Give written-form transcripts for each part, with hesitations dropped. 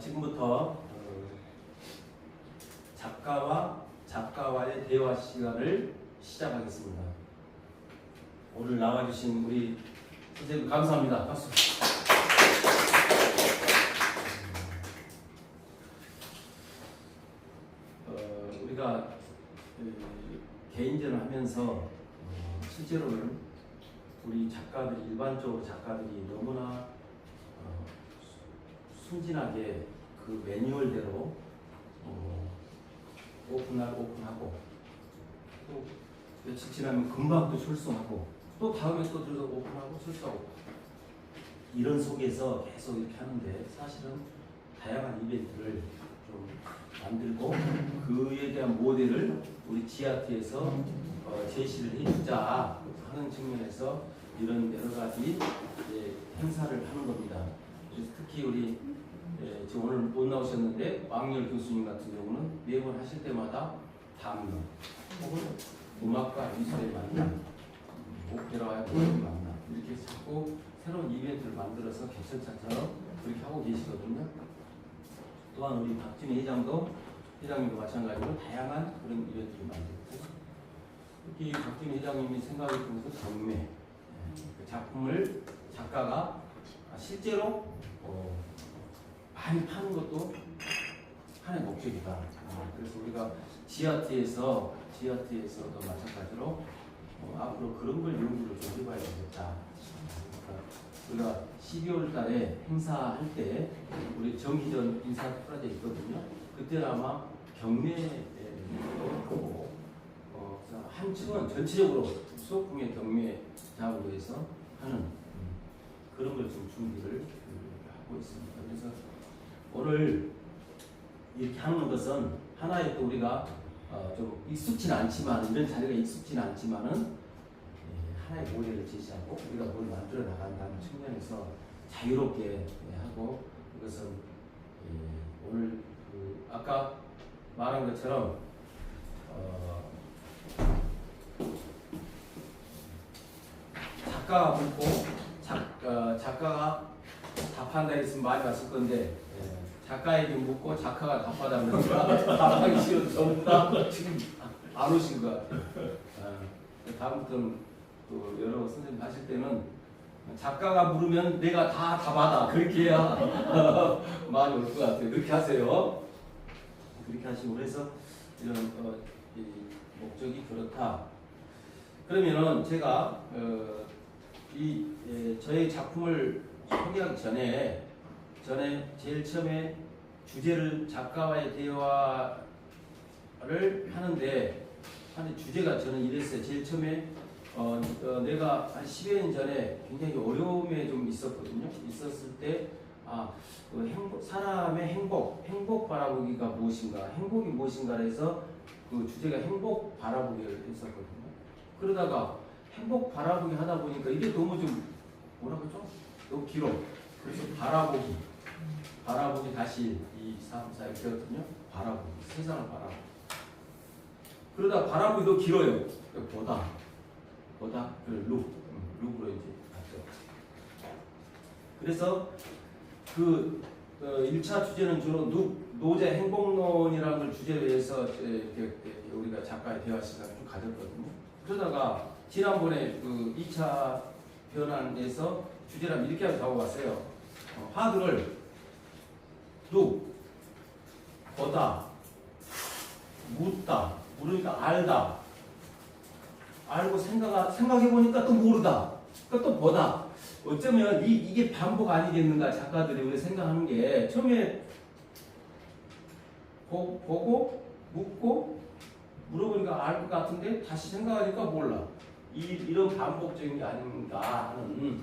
지금부터 작가와의 대화 시간을 시작하겠습니다. 오늘 나와주신 우리 선생님 감사합니다. 박수. 우리가 개인전을 하면서 실제로는 우리 작가들이 일반적으로 작가들이 너무나 순진하게 그 매뉴얼대로 오픈날 오픈하고 또 며칠 지나면 금방 또 출소하고 또 다음에 또 들어서 오픈하고 출소하고 이런 속에서 계속 이렇게 하는데 사실은 다양한 이벤트를 좀 만들고 그에 대한 모델을 우리 지아트에서 제시를 해주자 하는 측면에서 이런 여러 가지 행사를 하는 겁니다. 그래서 특히 우리 지금 오늘 못 나오셨는데 왕열 교수님 같은 경우는 매번 하실 때마다 담론 혹은 음악과 미술의 만남, 오페라와 공연의 만남 이렇게 자꾸 새로운 이벤트를 만들어서 개천차처럼 그렇게 하고 계시거든요. 또한 우리 박진희 회장님도 마찬가지로 다양한 그런 이벤트를 만들고 특히 박진희 회장님이 생각했던 것은 경매, 그 작품을 작가가 실제로 많이 파는 것도 하나의 목적이다. 그래서 우리가 지아트에서도 마찬가지로 앞으로 그런 걸 연구를 좀 해봐야 되겠다. 우리가 12월 달에 행사할 때 우리 정기전 인사 프로젝트 있거든요. 그때는 아마 경매도 하고 한 층은 전체적으로 수업공예 경매 작업으로 해서 하는 그런 걸 좀 준비를 하고 있습니다. 그래서 오늘 이렇게 하는 것은 하나의 또 우리가 좀 익숙지는 않지만 이런 자리가 익숙지는 않지만은 하나의 모델을 제시하고 우리가 뭘 만들어 나간다는 측면에서 자유롭게 하고 이것은 오늘 아까 말한 것처럼 작가가 묻고 작가가 답한다 했으면 많이 왔을 건데 작가에게 묻고 작가가 답하다면서 답하기 싫어서 전부 다 지금 안 오신 것 같아요. 다음부터는 또 여러 선생님 하실 때는 작가가 물으면 내가 다 답하다 그렇게 해야 많이 올 것 같아요. 그렇게 하세요. 그렇게 하시고 그래서 이런 이 목적이 그렇다. 그러면은 제가 저의 작품을 소개하기 전에 제일 처음에 주제를 작가와의 대화를 하는데 주제가 저는 이랬어요. 제일 처음에 내가 한 10여 년 전에 굉장히 어려움에 좀 있었거든요. 있었을 때 사람의 행복 바라보기가 무엇인가, 행복이 무엇인가 해서 그 주제가 행복 바라보기를 했었거든요. 그러다가 행복 바라보기 하다 보니까 이게 너무 좀 뭐라고 하죠? 너무 길어. 그래서 바라보기 다시 2, 3, 4 이렇게 했거든요. 바라보기, 세상을 바라보기. 그러다 바라보기 더 길어요. 보다, 룩으로 이제 갔죠. 그래서 그 1차 주제는 주로 노제 행복론이라는 걸 주제로 해서 이렇게 우리가 작가의 대화 시간을 좀 가졌거든요. 그러다가 지난번에 그 2차 변환에서 주제를 이렇게 하고 잡아봤어요. 화두를 보다, 묻다, 모르니까 알다, 알고 생각해보니까 또 모르다, 또 보다. 어쩌면 이게 반복 아니겠는가 작가들이 우리 생각하는 게 처음에 보고 묻고 물어보니까 알 것 같은데 다시 생각하니까 몰라. 이런 반복적인 게 아닌가 하는.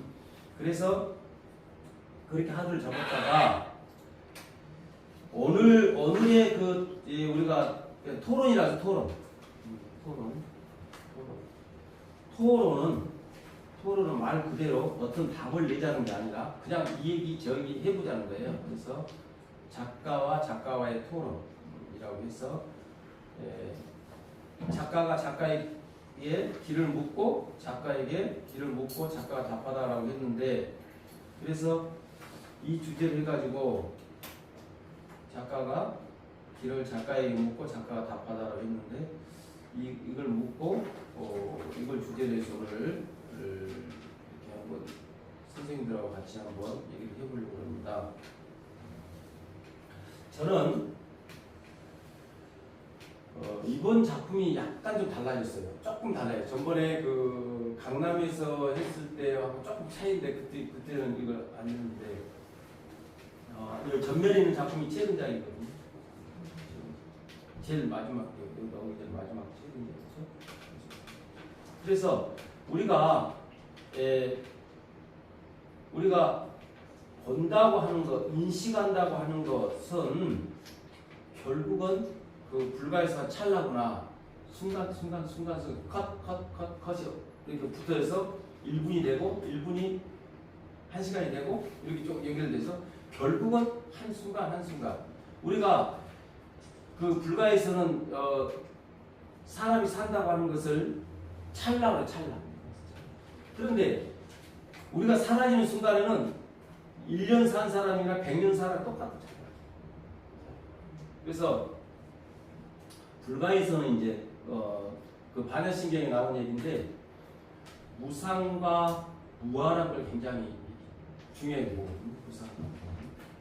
그래서 그렇게 하루를 잡았다가 오늘의 우리가 토론이라서 토론은 말 그대로 어떤 답을 내자는 게 아니라 그냥 이 얘기 저 얘기 해보자는 거예요. 그래서 작가와의 토론이라고 해서 작가가 작가에게 길을 묻고 작가에게 길을 묻고 작가가 답하다라고 했는데 그래서 이 주제를 해가지고 작가가 길을 작가에게 묻고 작가가 답하다라고 했는데 이걸 묻고 이걸 주제로 해서 오늘 이렇게 한번 선생님들하고 같이 한번 얘기를 해보려고 합니다. 저는 이번 작품이 약간 좀 달라졌어요. 조금 달라요. 전번에 그 강남에서 했을 때하고 조금 차이인데 그때는 이걸 안 했는데 이 전면에 있는 작품이 최근작이거든요. 제일 마지막 여기 나오기 전 마지막 최근작이죠. 그래서 우리가 본다고 하는 것, 인식한다고 하는 것은 결국은 그 불가에서 찰나구나 순간 컷이 이렇게 붙어서 1분이 되고 1분이 1시간이 되고 이렇게 좀 연결돼서 결국은 한순간 우리가 그 불가에서는 사람이 산다고 하는 것을 찰나로 찰나. 그런데 우리가 사라지는 순간에는 1년 산 사람이나 100년 사람 똑같아. 그래서 불가에서는 이제 그 반야신경에 나온 얘기인데 무상과 무한한 걸 굉장히 중요하게 보거든요. 무상과 무한.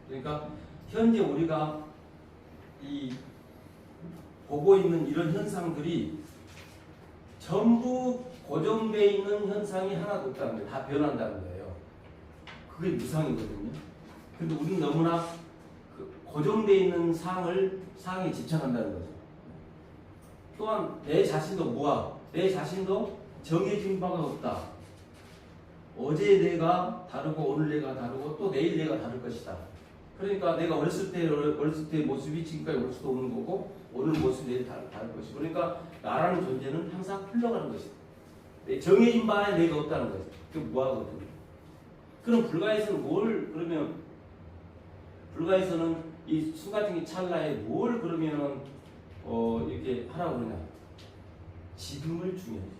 그러니까 현재 우리가 이 보고 있는 이런 현상들이 전부 고정되어 있는 현상이 하나도 없다는 거예요. 다 변한다는 거예요. 그게 무상이거든요. 근데 우리는 너무나 그 고정되어 있는 상에 집착한다는 거죠. 또한 내 자신도 무한, 내 자신도 정해진 바가 없다. 어제 내가 다르고 오늘 내가 다르고 또 내일 내가 다를 것이다. 그러니까 내가 어렸을 때 모습이 지금까지 올 수도 없는 거고 오늘 모습이 내일 다를 것이고 그러니까 나라는 존재는 항상 흘러가는 것이다. 정해진 바에 내가 없다는 거죠. 그게 무하거든요. 그럼 불가에서는 그러면 불가에서는 이 순간적인 찰나에 뭘 그러면은 이렇게 하라고 그러냐? 지금을 중요해요.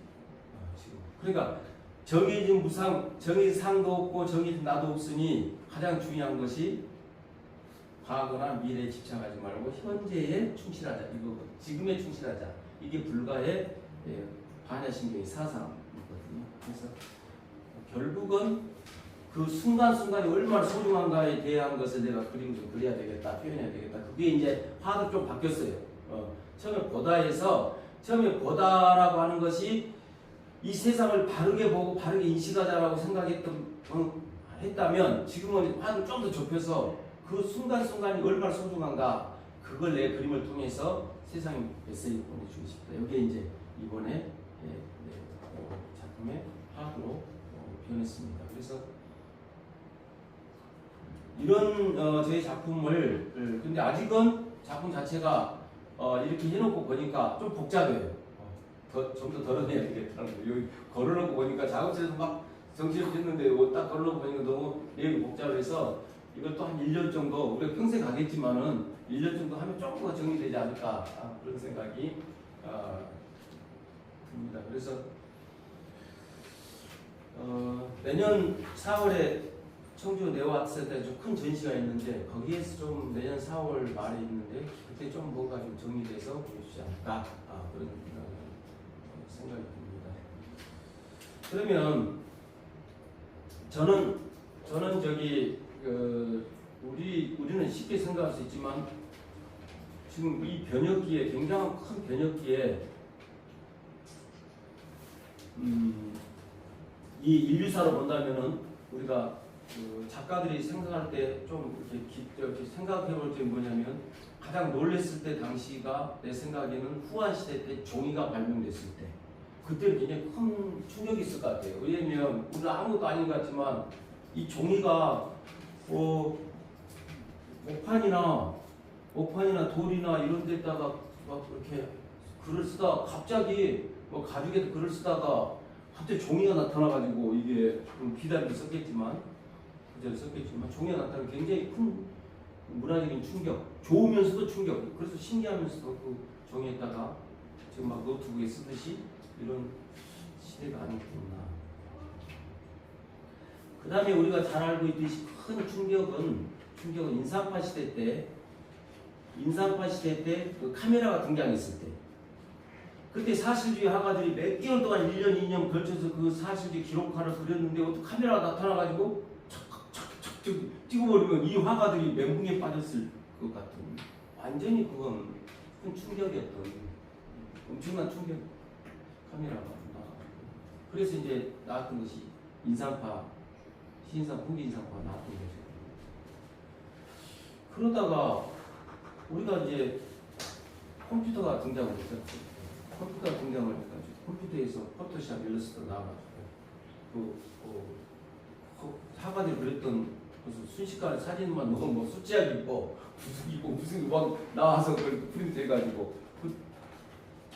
지금. 그러니까 정해진 무상, 정해진 상도 없고 정해진 나도 없으니 가장 중요한 것이 과거나 미래에 집착하지 말고 현재에 충실하자. 이거 지금에 충실하자. 이게 불가의 반야신경의 사상이거든요. 그래서 결국은 그 순간순간이 얼마나 소중한가에 대한 것을 내가 그림을 좀 그려야 되겠다, 표현해야 되겠다. 그게 이제 화도 좀 바뀌었어요. 처음에 보다라고 하는 것이 이 세상을 바르게 보고 바르게 인식하자라고 했다면 지금은 화를 좀 더 좁혀서 그 순간순간이 얼마나 소중한가 그걸 내 그림을 통해서 세상에 메시지 보내주고 싶다. 이게 이제 이번에 작품의 화두로 변했습니다. 그래서 이런 저희 작품을 근데 아직은 작품 자체가 이렇게 해놓고 보니까 좀 복잡해요. 좀 더 덜어내야 되겠다는 거예요. 여기 걸어놓고 보니까 작업실에서 막 정신없겠는데 딱 걸어놓고 보니까 너무 내용이 복잡해서 이걸 또 한 1년 정도 우리가 평생 가겠지만은 1년 정도 하면 조금 더 정리되지 않을까 그런 생각이 듭니다. 그래서 내년 4월에 청주 네오아트센터에 좀 큰 전시가 있는데 거기에서 좀 내년 4월 말에 있는데 그때 좀 뭔가 좀 정리돼서 보여주지 않을까 그런 생각이 듭니다. 그러면 저는 저기 우리는 쉽게 생각할 수 있지만 지금 이 변혁기에 굉장한 큰 변혁기에 이 인류사로 본다면은 우리가 작가들이 생각할 때 좀 이렇게 생각해 볼 게 뭐냐면 가장 놀랬을 때 당시가 내 생각에는 후한 시대 때 종이가 발명됐을 때 그때 굉장히 큰 충격이 있을 것 같아요. 왜냐면 우리는 아무것도 아닌 것 같지만 이 종이가 목판이나 돌이나 이런 데다가 막 이렇게 글을 쓰다가 갑자기 뭐 가죽에도 글을 쓰다가 갑자기 종이가 나타나가지고 이게 비단을 썼겠지만 종이가 나타나면 굉장히 큰 문화적인 충격, 좋으면서도 충격. 그래서 신기하면서도 그 종이에다가 지금 막 노트북에 쓰듯이 이런 시대가 아니었구나. 그 다음에 우리가 잘 알고 있듯이 큰 충격은 인상파 시대 때 인상파 시대 때 그 카메라가 등장했을 때 그때 사실주의 화가들이 몇 개월 동안 1년, 2년 걸쳐서 그 사실주의 기록화를 그렸는데 어떤 카메라가 나타나가지고 착착착착 찍어버리면 이 화가들이 멘붕에 빠졌을 것 같은 완전히 그건 큰 충격이었던 엄청난 충격 카메라가 나왔고 그래서 이제 나왔던 것이 인상파 시인상 후기 인상파가 나왔던 거죠. 그러다가 우리가 이제 컴퓨터가 등장을 했죠. 컴퓨터가 등장을 해가지고 컴퓨터에서 포토샵, 일러스트 나와가지고 화가들이 그렸던 무슨 순식간에 사진만 너무 뭐 숫자기 무슨 막 나와서 그 프린트 해가지고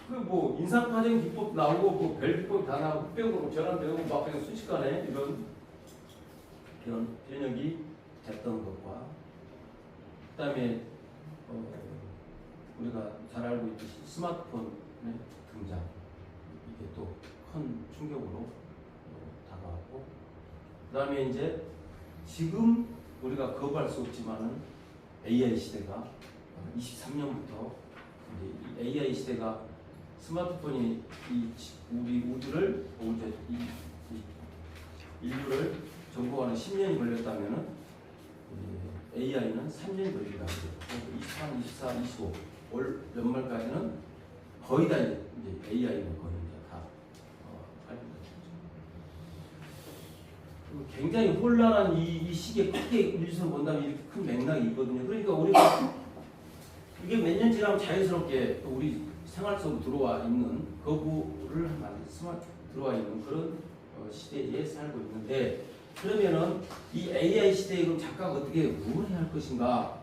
뭐 인상파정 기법 나오고 뭐 별 기법 다 나오고 흑백으로 전환되고 막 그냥 순식간에 이런 변형이 됐던 것과 그다음에 우리가 잘 알고 있듯이 스마트폰의 등장 이게 또 큰 충격으로 다가왔고 그다음에 이제 지금 우리가 거부할 수 없지만은 AI 시대가 23년부터 이제 이 AI 시대가 스마트폰이 우리 우주를 인류를 정복하는 10년이 걸렸다면은 AI는 3년이 걸린다고 해요. 23, 24, 25 올 연말까지는 거의 다 이제 AI는 거의 이제 다 굉장히 혼란한 이 시기에 크게 뉴스를 본다면 이렇게 큰 맥락이 있거든요. 그러니까 우리가 이게 몇 년 지나면 자연스럽게 또 우리 생활 속으로 들어와 있는 거부를 들어와 있는 그런 시대에 살고 있는데 그러면은 이 AI 시대에 그럼 작가가 어떻게 뭘 해야 할 것인가?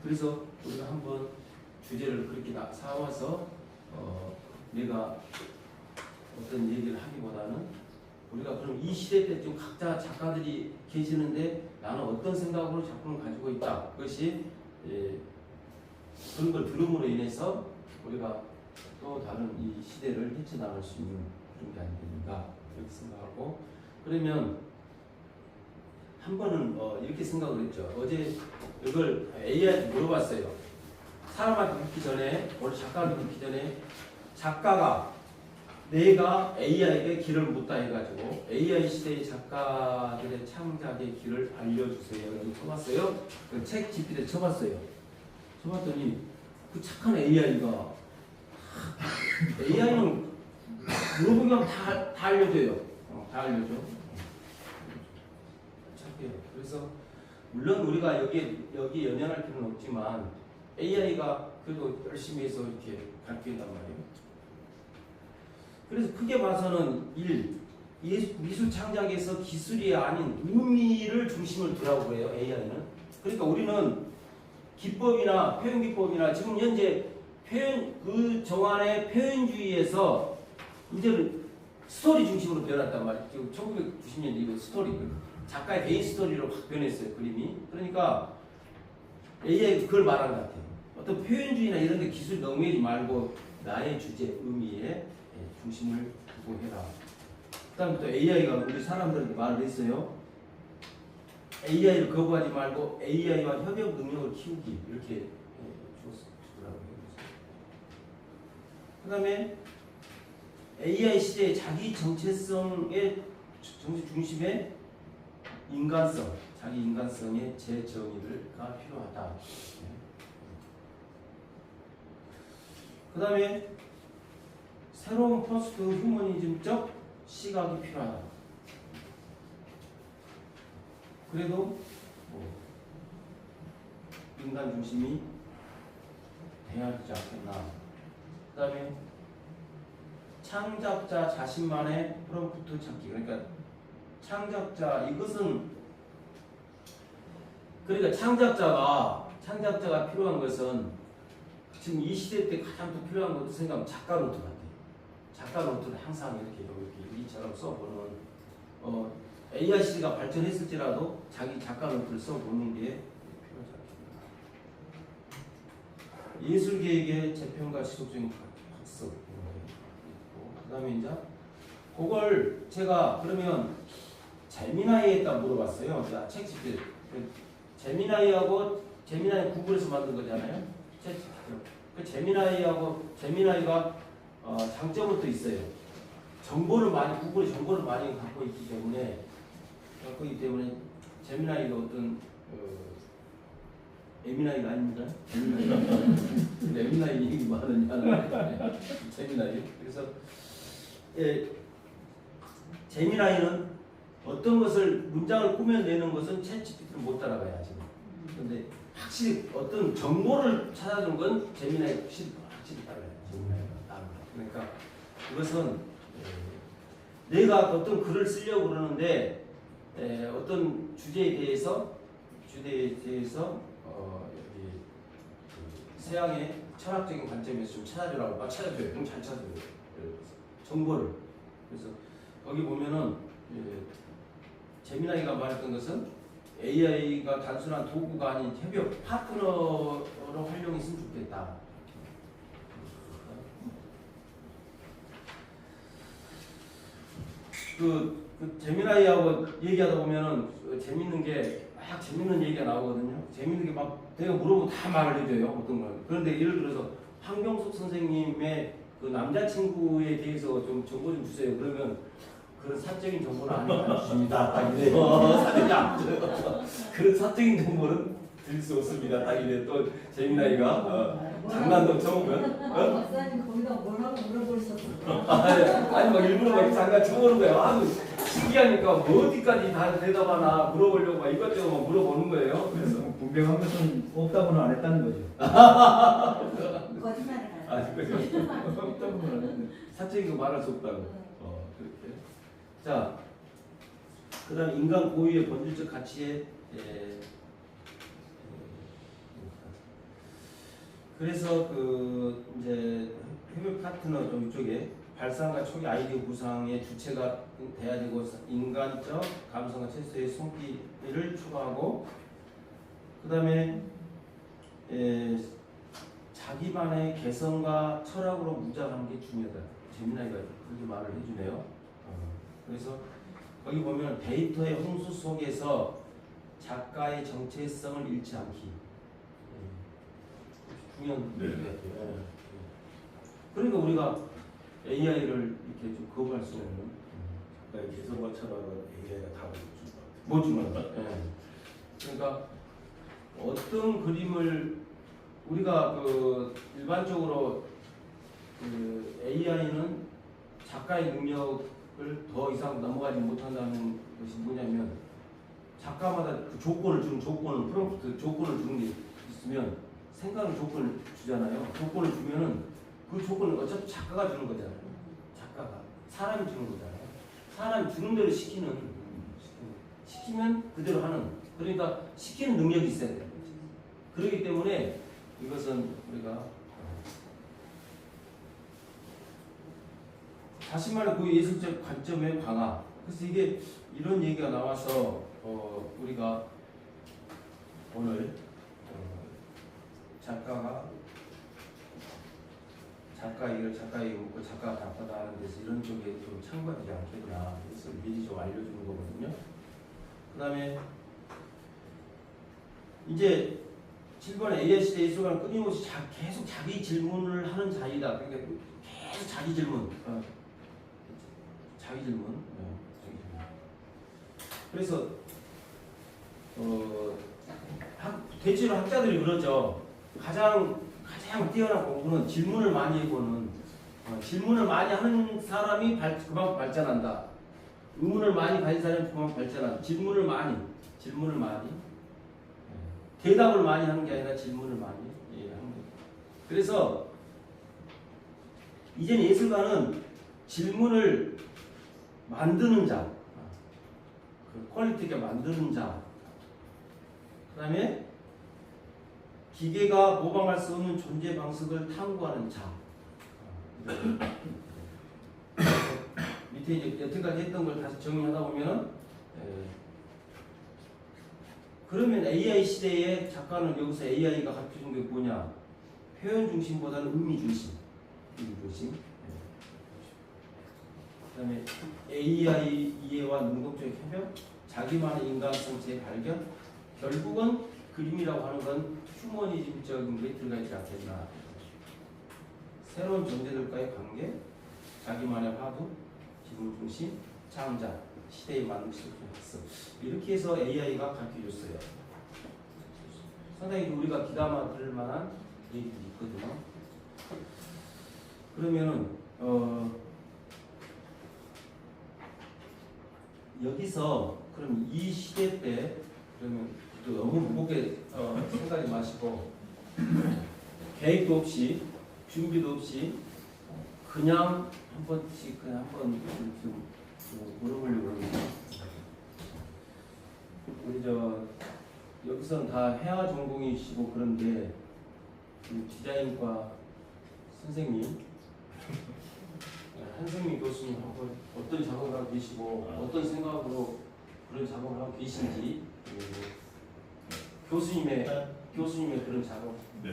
그래서 우리가 한번 주제를 그렇게 삼아서 내가 어떤 얘기를 하기보다는 우리가 그럼 이 시대 때 좀 각자 작가들이 계시는데 나는 어떤 생각으로 작품을 가지고 있다. 그것이 그런 걸 들음으로 인해서 우리가 또 다른 이 시대를 헤쳐나갈 수 있는 그런 게 아니겠는가 이렇게 생각하고 그러면 한 번은 이렇게 생각을 했죠. 어제 이걸 AI한테 물어봤어요. 사람한테 묻기 전에 원래 작가한테 묻기 전에 작가가 내가 AI에게 길을 묻다 해가지고 AI 시대의 작가들의 창작의 길을 알려주세요. 이렇게 쳐봤어요. 책 GPT에 쳐봤어요. 쳐봤더니 그 착한 AI가 AI는 물어보기만 다 알려줘요. 다 알려줘. 착해요. 그래서 물론 우리가 여기 연연할 필요는 없지만 AI가 그래도 열심히 해서 이렇게 가르친단 말이에요. 그래서 크게 봐서는 미술 창작에서 기술이 아닌 의미를 중심을 두라고 해요. AI는. 그러니까 우리는 기법이나 표현 기법이나 지금 현재 그 정안의 표현주의에서 이제 스토리 중심으로 변했단 말이에요. 지금 1990년대 이거 스토리 작가의 개인 스토리로 확 변했어요. 그림이. 그러니까 AI 그걸 말하는 것 같아요. 어떤 표현주의나 이런 데 기술 너무하지 말고 나의 주제, 의미에 중심을 두고 해라. 그 다음에 또 AI가 우리 사람들한테 말을 했어요. AI를 거부하지 말고 AI와 협력 능력을 키우기 이렇게 주더라고요. 그 다음에 AI 시대의 자기 정체성의 정치 중심의 인간성, 자기 인간성의 재정의가 필요하다. 그 다음에 새로운 포스트 휴머니즘적 시각이 필요하다. 그래도 인간 중심이 돼야 되지 않겠나. 그 다음에 창작자 자신만의 프롬프트 찾기. 그러니까 창작자 이것은 그러니까 창작자가 필요한 것은 지금 이 시대 때 가장 더 필요한 것도 생각하면 작가 노트 같아요. 작가 노트를 항상 이렇게 이처럼 써보는 AI 시대가 발전했을지라도 자기 작가 노트를 써보는 게 필요하지 않겠나. 예술계획의 재평가 지속적인 학습 그 다음에 이제 그걸 제가 그러면 제미나이에다 물어봤어요. 책 집필 제미나이하고 제미나이 구글에서 만든 거잖아요. 그 제미나이가 장점은 또 있어요. 구글이 정보를 많이 갖고 있기 때문에 제미나이가 어떤 에미나이가 아닙니다. 에미나이 얘기 뭐 하느냐. 제미나이. 그래서 제미나이는 어떤 것을 문장을 꾸며내는 것은 챗GPT를 못 따라가요 지금. 그런데 확실히 어떤 정보를 찾아주는 건 제미나이가 확실히 따라가요. 제미나이가 따라가요. 그러니까 이것은 내가 어떤 글을 쓰려고 그러는데 어떤 주제에 대해서 여기 서양의 철학적인 관점에서 좀 찾아주라고 찾아줘요. 좀 잘 찾아줘요. 정보를. 그래서 거기 보면은 제미나이가 말했던 것은 AI가 단순한 도구가 아닌 협력 파트너로 활용했으면 좋겠다. 그 제미나이하고 얘기하다 보면은 재밌는 얘기가 나오거든요. 재밌는 게 막 내가 물어보면 다 말을 해줘요. 어떤 걸. 그런데 예를 들어서 황경숙 선생님의 그 남자친구에 대해서 좀 정보 좀 주세요. 그러면 그런 사적인 정보는 안 주십니다. 딱 이래요. 사적이 안 줘요. 그런 사적인 정보는 드릴 수 없습니다. 딱 이래. 또 제미나이가 장난도 쳐보면 박사님 거기다 뭐라고 물어보셨어요? 아니 막 일부러 막 잠깐 쳐보는 거예요. 아주 신기하니까 뭐 어디까지 다 대답하나 물어보려고 막 이것저것 막 물어보는 거예요. 그래서 분명한 것은 없다고는 안 했다는 거죠. 거짓말을 없다고는 안 했는데. 사적인 거 말할 수 없다고. 그렇게. 자, 그다음 인간 고유의 본질적 가치에 그래서 그 이제 협업 파트너 좀 이쪽에 발상과 초기 아이디어 구상의 주체가 돼야 되고 인간적 감성과 체수의 손길을 추구하고 그다음에 자기만의 개성과 철학으로 무장하는 게 중요하다. 제미나이가 그렇게 말을 해주네요. 그래서 거기 보면 데이터의 홍수 속에서 작가의 정체성을 잃지 않기. 중요한 얘기 같아요. 그러니까 우리가 AI를 이렇게 좀 거부할 수 없는. 개성과 철학은 AI가 답을 못 주는 거. 그러니까 어떤 그림을 우리가 그 일반적으로 그 AI는 작가의 능력을 더 이상 넘어가지 못한다는 것이 뭐냐면 작가마다 그 프롬프트 조건을 주는 게 있으면 생각은 조건을 주잖아요. 조건을 주면은 그 조건을 어차피 작가가 주는 거잖아요. 작가가 사람이 주는 거잖아요. 사람이 주는 대로 시키면 그대로 하는. 그러니까 시키는 능력이 있어야 돼요. 그렇기 때문에 이것은 우리가 다시 말해 그 예술적 관점의 강화. 그래서 이게 이런 얘기가 나와서 우리가 오늘 작가가 답하다 하는 데서 이런 쪽에 좀 참고하지 않겠나. 그래서 미리 좀 알려주는 거거든요. 그 다음에 이제 7번에 AI 시대 예술가는 끊임없이 계속 자기 질문을 하는 자이다. 그러니까 계속 자기 질문. 자기 질문. 그래서 대체로 학자들이 그러죠. 가장 뛰어난 공부는 질문을 많이 해보는. 질문을 많이 하는 사람이 그만큼 발전한다. 의문을 많이 가진 사람이 그만큼 발전한다. 질문을 많이. 대답을 많이 하는 게 아니라 질문을 많이 하는 거예요. 그래서 이제는 예술가는 질문을 만드는 자, 그 퀄리티 있게 만드는 자, 그 다음에 기계가 모방할 수 없는 존재 방식을 탐구하는 자. 밑에 이제 여태까지 했던 걸 다시 정리하다 보면은 그러면 AI 시대의 작가는 여기서 AI가 갖춰준 게 뭐냐? 표현 중심보다는 의미 중심. 그다음에 AI 이해와 능동적 협력, 자기만의 인간성 재발견. 결국은 그 그림이라고 하는 건 휴머니즘적인 게 들어가 있지 않겠나. 새로운 존재들과의 관계, 자기만의 화두, 기분 중심, 창작, 시대에 맞는 실존 학습. 이렇게 해서 AI가 가르쳐줬어요. 상당히 우리가 귀담아 들을 만한 얘기들이 있거든요. 그러면은 여기서 그럼 이 시대 때 그러면 또 너무 무겁게 생각하지 마시고 계획도 없이 준비도 없이 그냥 한 번씩 그냥 한번 좀 물어보려고 그러는데 우리 여기서는 다 회화 전공이시고 그런데 그 디자인과 선생님 한승민 교수님 한번 어떤 작업을 하고 계시고 어떤 생각으로 그런 작업을 하고 계신지 교수님의 그런 작업. 네.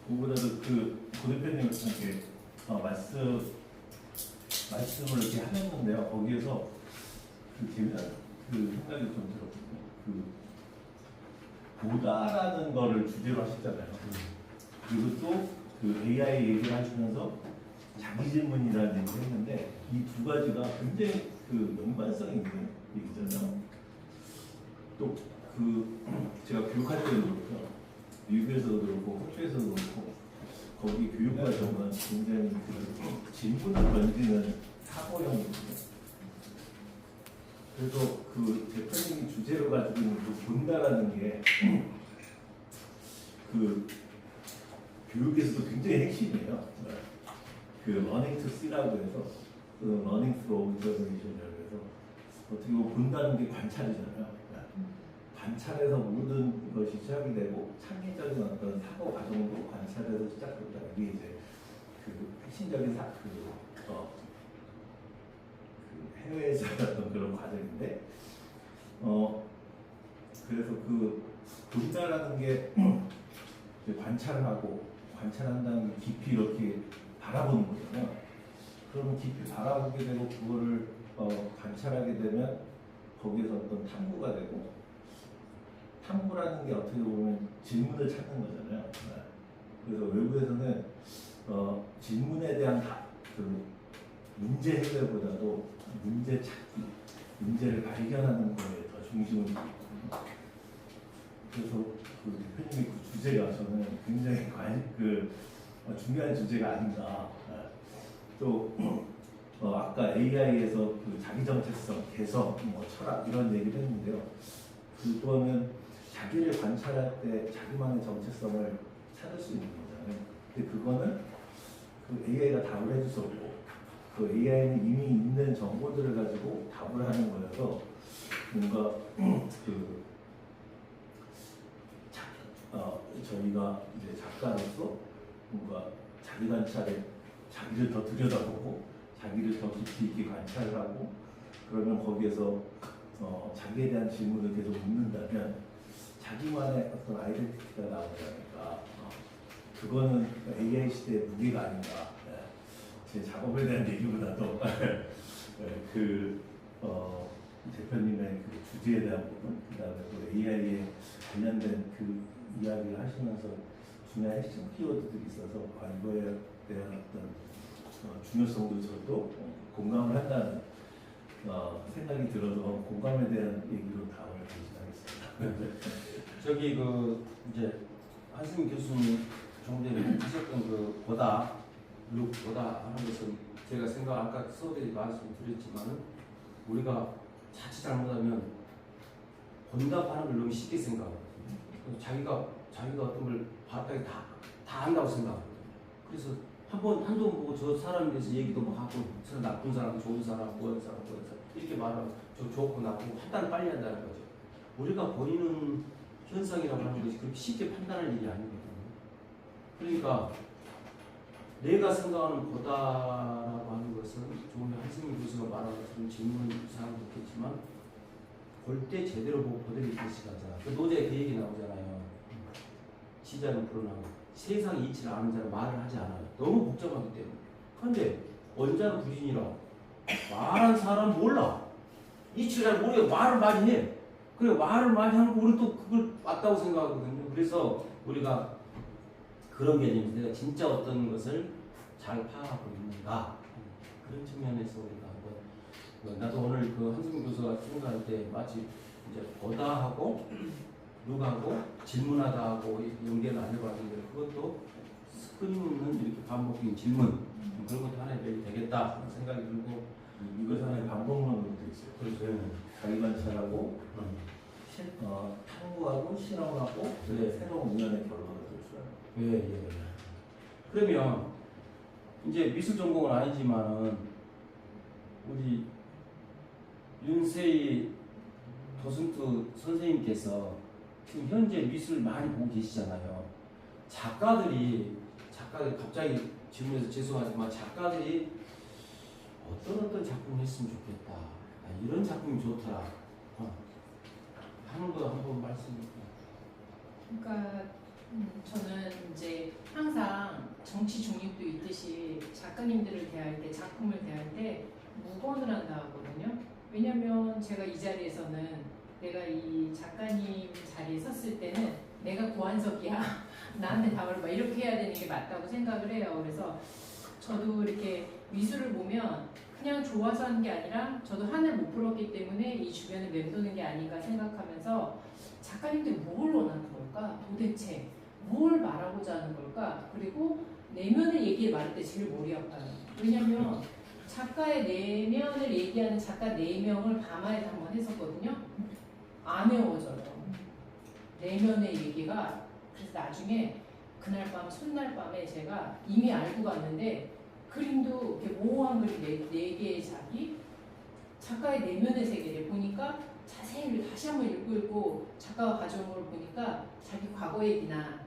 그보다도 그 고대표님께 말씀을 이렇게 하셨는데요. 거기에서 그 재미난 그 생각이 좀 들었거든요. 그 보다라는 거를 주제로 하셨잖아요. 그리고 또 그 AI 얘기를 하시면서 자기 질문이라는 얘기를 했는데 이 두 가지가 굉장히 그 연관성이 있는 얘기잖아요. 또 그 제가 교육할 때도 그렇고요. 미국에서도 그렇고 호주에서도 그렇고 거기 교육 과정은 굉장히 그 질문을 던지는 사고형이거든요. 그래서 그 대표님이 주제로 가지고 있는 그 본다라는 게 그 교육에서도 굉장히 핵심이에요. 그 learning to see라고 해서 그 learning through observation이라고 해서 어떻게 보면 본다는 게 관찰이잖아요. 관찰에서 모든 것이 시작이 되고 창의적인 어떤 사고 과정도 관찰에서 시작된다. 이게 이제 그 핵심적인 해외에서 어떤 그런 과정인데 그래서 그 본다라는 게 관찰을 하고 관찰한 다음에 깊이 이렇게 바라보는 거잖아요. 그러면 깊이 바라보게 되고 그거를 관찰하게 되면 거기에서 어떤 탐구가 되고 탐구라는 게 어떻게 보면 질문을 찾는 거잖아요. 그래서 외부에서는 질문에 대한 그 문제 해결보다도 문제 찾기, 문제를 발견하는 거에 더 중심을 두고 있거든요. 그래서 그 대표님의 그 주제가 저는 굉장히 중요한 주제가 아닌가. 또 아까 AI에서 그 자기 정체성, 개성, 철학 이런 얘기를 했는데요. 그거는 자기를 관찰할 때 자기만의 정체성을 찾을 수 있는 거잖아요. 근데 그거는 그 AI가 답을 해줄 수 없고 그 AI는 이미 있는 정보들을 가지고 답을 하는 거여서 뭔가 저희가 이제 작가로서 뭔가 자기 관찰에 자기를 더 들여다보고 자기를 더 깊이 있게 관찰을 하고 그러면 거기에서 자기에 대한 질문을 계속 묻는다면 자기만의 어떤 아이덴티티가 나오지 않을까. 그거는 AI 시대의 무게가 아닌가. 제 작업에 대한 얘기보다도 대표님의 그 주제에 대한 부분, 그다음에 또 AI에 관련된 그 이야기를 하시면서 중요한 핵심 키워드들이 있어서 이거에 대한 어떤 중요성도 저도 공감을 한다는 생각이 들어서 공감에 대한 얘기로 답을 대신하겠습니다. 저기 이제 한승민 교수님 좀 전에 하셨던 그 보다 하는 것은 제가 아까 수업에 말씀드렸지만은 우리가 자칫 잘못하면 본다고 하는 걸 너무 쉽게 생각하거든요. 자기가 어떤 걸 봤다고 다 안다고 생각하거든요. 그래서 한두 번 보고 저 사람에 대해서 얘기도 막 하고 저 나쁜 사람, 좋은 사람, 뭐한 사람 이렇게 말하고 저 좋고 나쁘고 판단을 빨리 한다는 거죠. 우리가 보이는 현상이라고 하는 것이 그렇게 쉽게 판단할 일이 아니거든요. 그러니까 내가 생각하는 보다라고 하는 것은 조금 한승민 교수가 말한 것처럼 질문 사항도 있겠지만 볼 때 제대로 보고 그대로 인식하자. 그 노제 그 얘기 나오잖아요. 지자는 불어나고 세상의 이치를 아는 자는 말을 하지 않아요. 너무 복잡하기 때문에. 그런데 원자는 부진이라 말한 사람 몰라. 이치를 잘 모르게 말을 많이 해. 그래 말을 많이 하고 우리 또 그걸 맞다고 생각하거든요. 그래서 우리가 그런 개념이 내가 진짜 어떤 것을 잘 파악하고 있는가 그런 측면에서 우리가 한번 나도 오늘 그 한승민 교수가 출근할 때 마치 이제 보다 하고 누가하고 질문하다 하고 연계를 안 해봤는데 그것도 끊임없는 이렇게 반복적인 질문 그런 것도 하나의 배이 되겠다 생각이 들고 이것 하나의 방법론으로 돼 있어요. 그렇죠. 자기 관찰하고 탐구하고 실험하고 네. 새로운 우연의 결론을 도출하는. 예. 그러면 이제 미술 전공은 아니지만은 우리 윤세희 도슨트 선생님께서 지금 현재 미술 많이 보고 계시잖아요. 작가들이 갑자기 질문해서 죄송하지만 작가들이 어떤 작품을 했으면 좋겠다. 이런 작품이 좋더라. 하는 거 한번 말씀해 주세요. 그러니까 저는 이제 항상 정치 중립도 있듯이 작가님들을 대할 때, 작품을 대할 때 무건을 한다 하거든요. 왜냐면 제가 이 자리에서는 내가 이 작가님 자리에 섰을 때는 내가 고한석이야. 나한테 답을 막 이렇게 해야 되는 게 맞다고 생각을 해요. 그래서 저도 이렇게 미술을 보면 그냥 좋아서 하는 게 아니라 저도 한을 못 풀었기 때문에 이 주변을 맴도는 게 아닌가 생각하면서 작가님들이 뭘 원하는 걸까? 도대체 뭘 말하고자 하는 걸까? 그리고 내면의 얘기를 말할 때 제일 머리 아파요. 왜냐면 작가의 내면을 얘기하는 작가 4명을 밤하에서 한번 했었거든요. 안 외워져요. 내면의 얘기가. 그래서 나중에 그날 밤, 첫날 밤에 제가 이미 알고 갔는데 그림도 이렇게 모호한 그림 4개의 작가의 내면의 세계를 보니까 자세히 다시 한번 읽고 작가가 가져온 걸 보니까 자기 과거 얘기나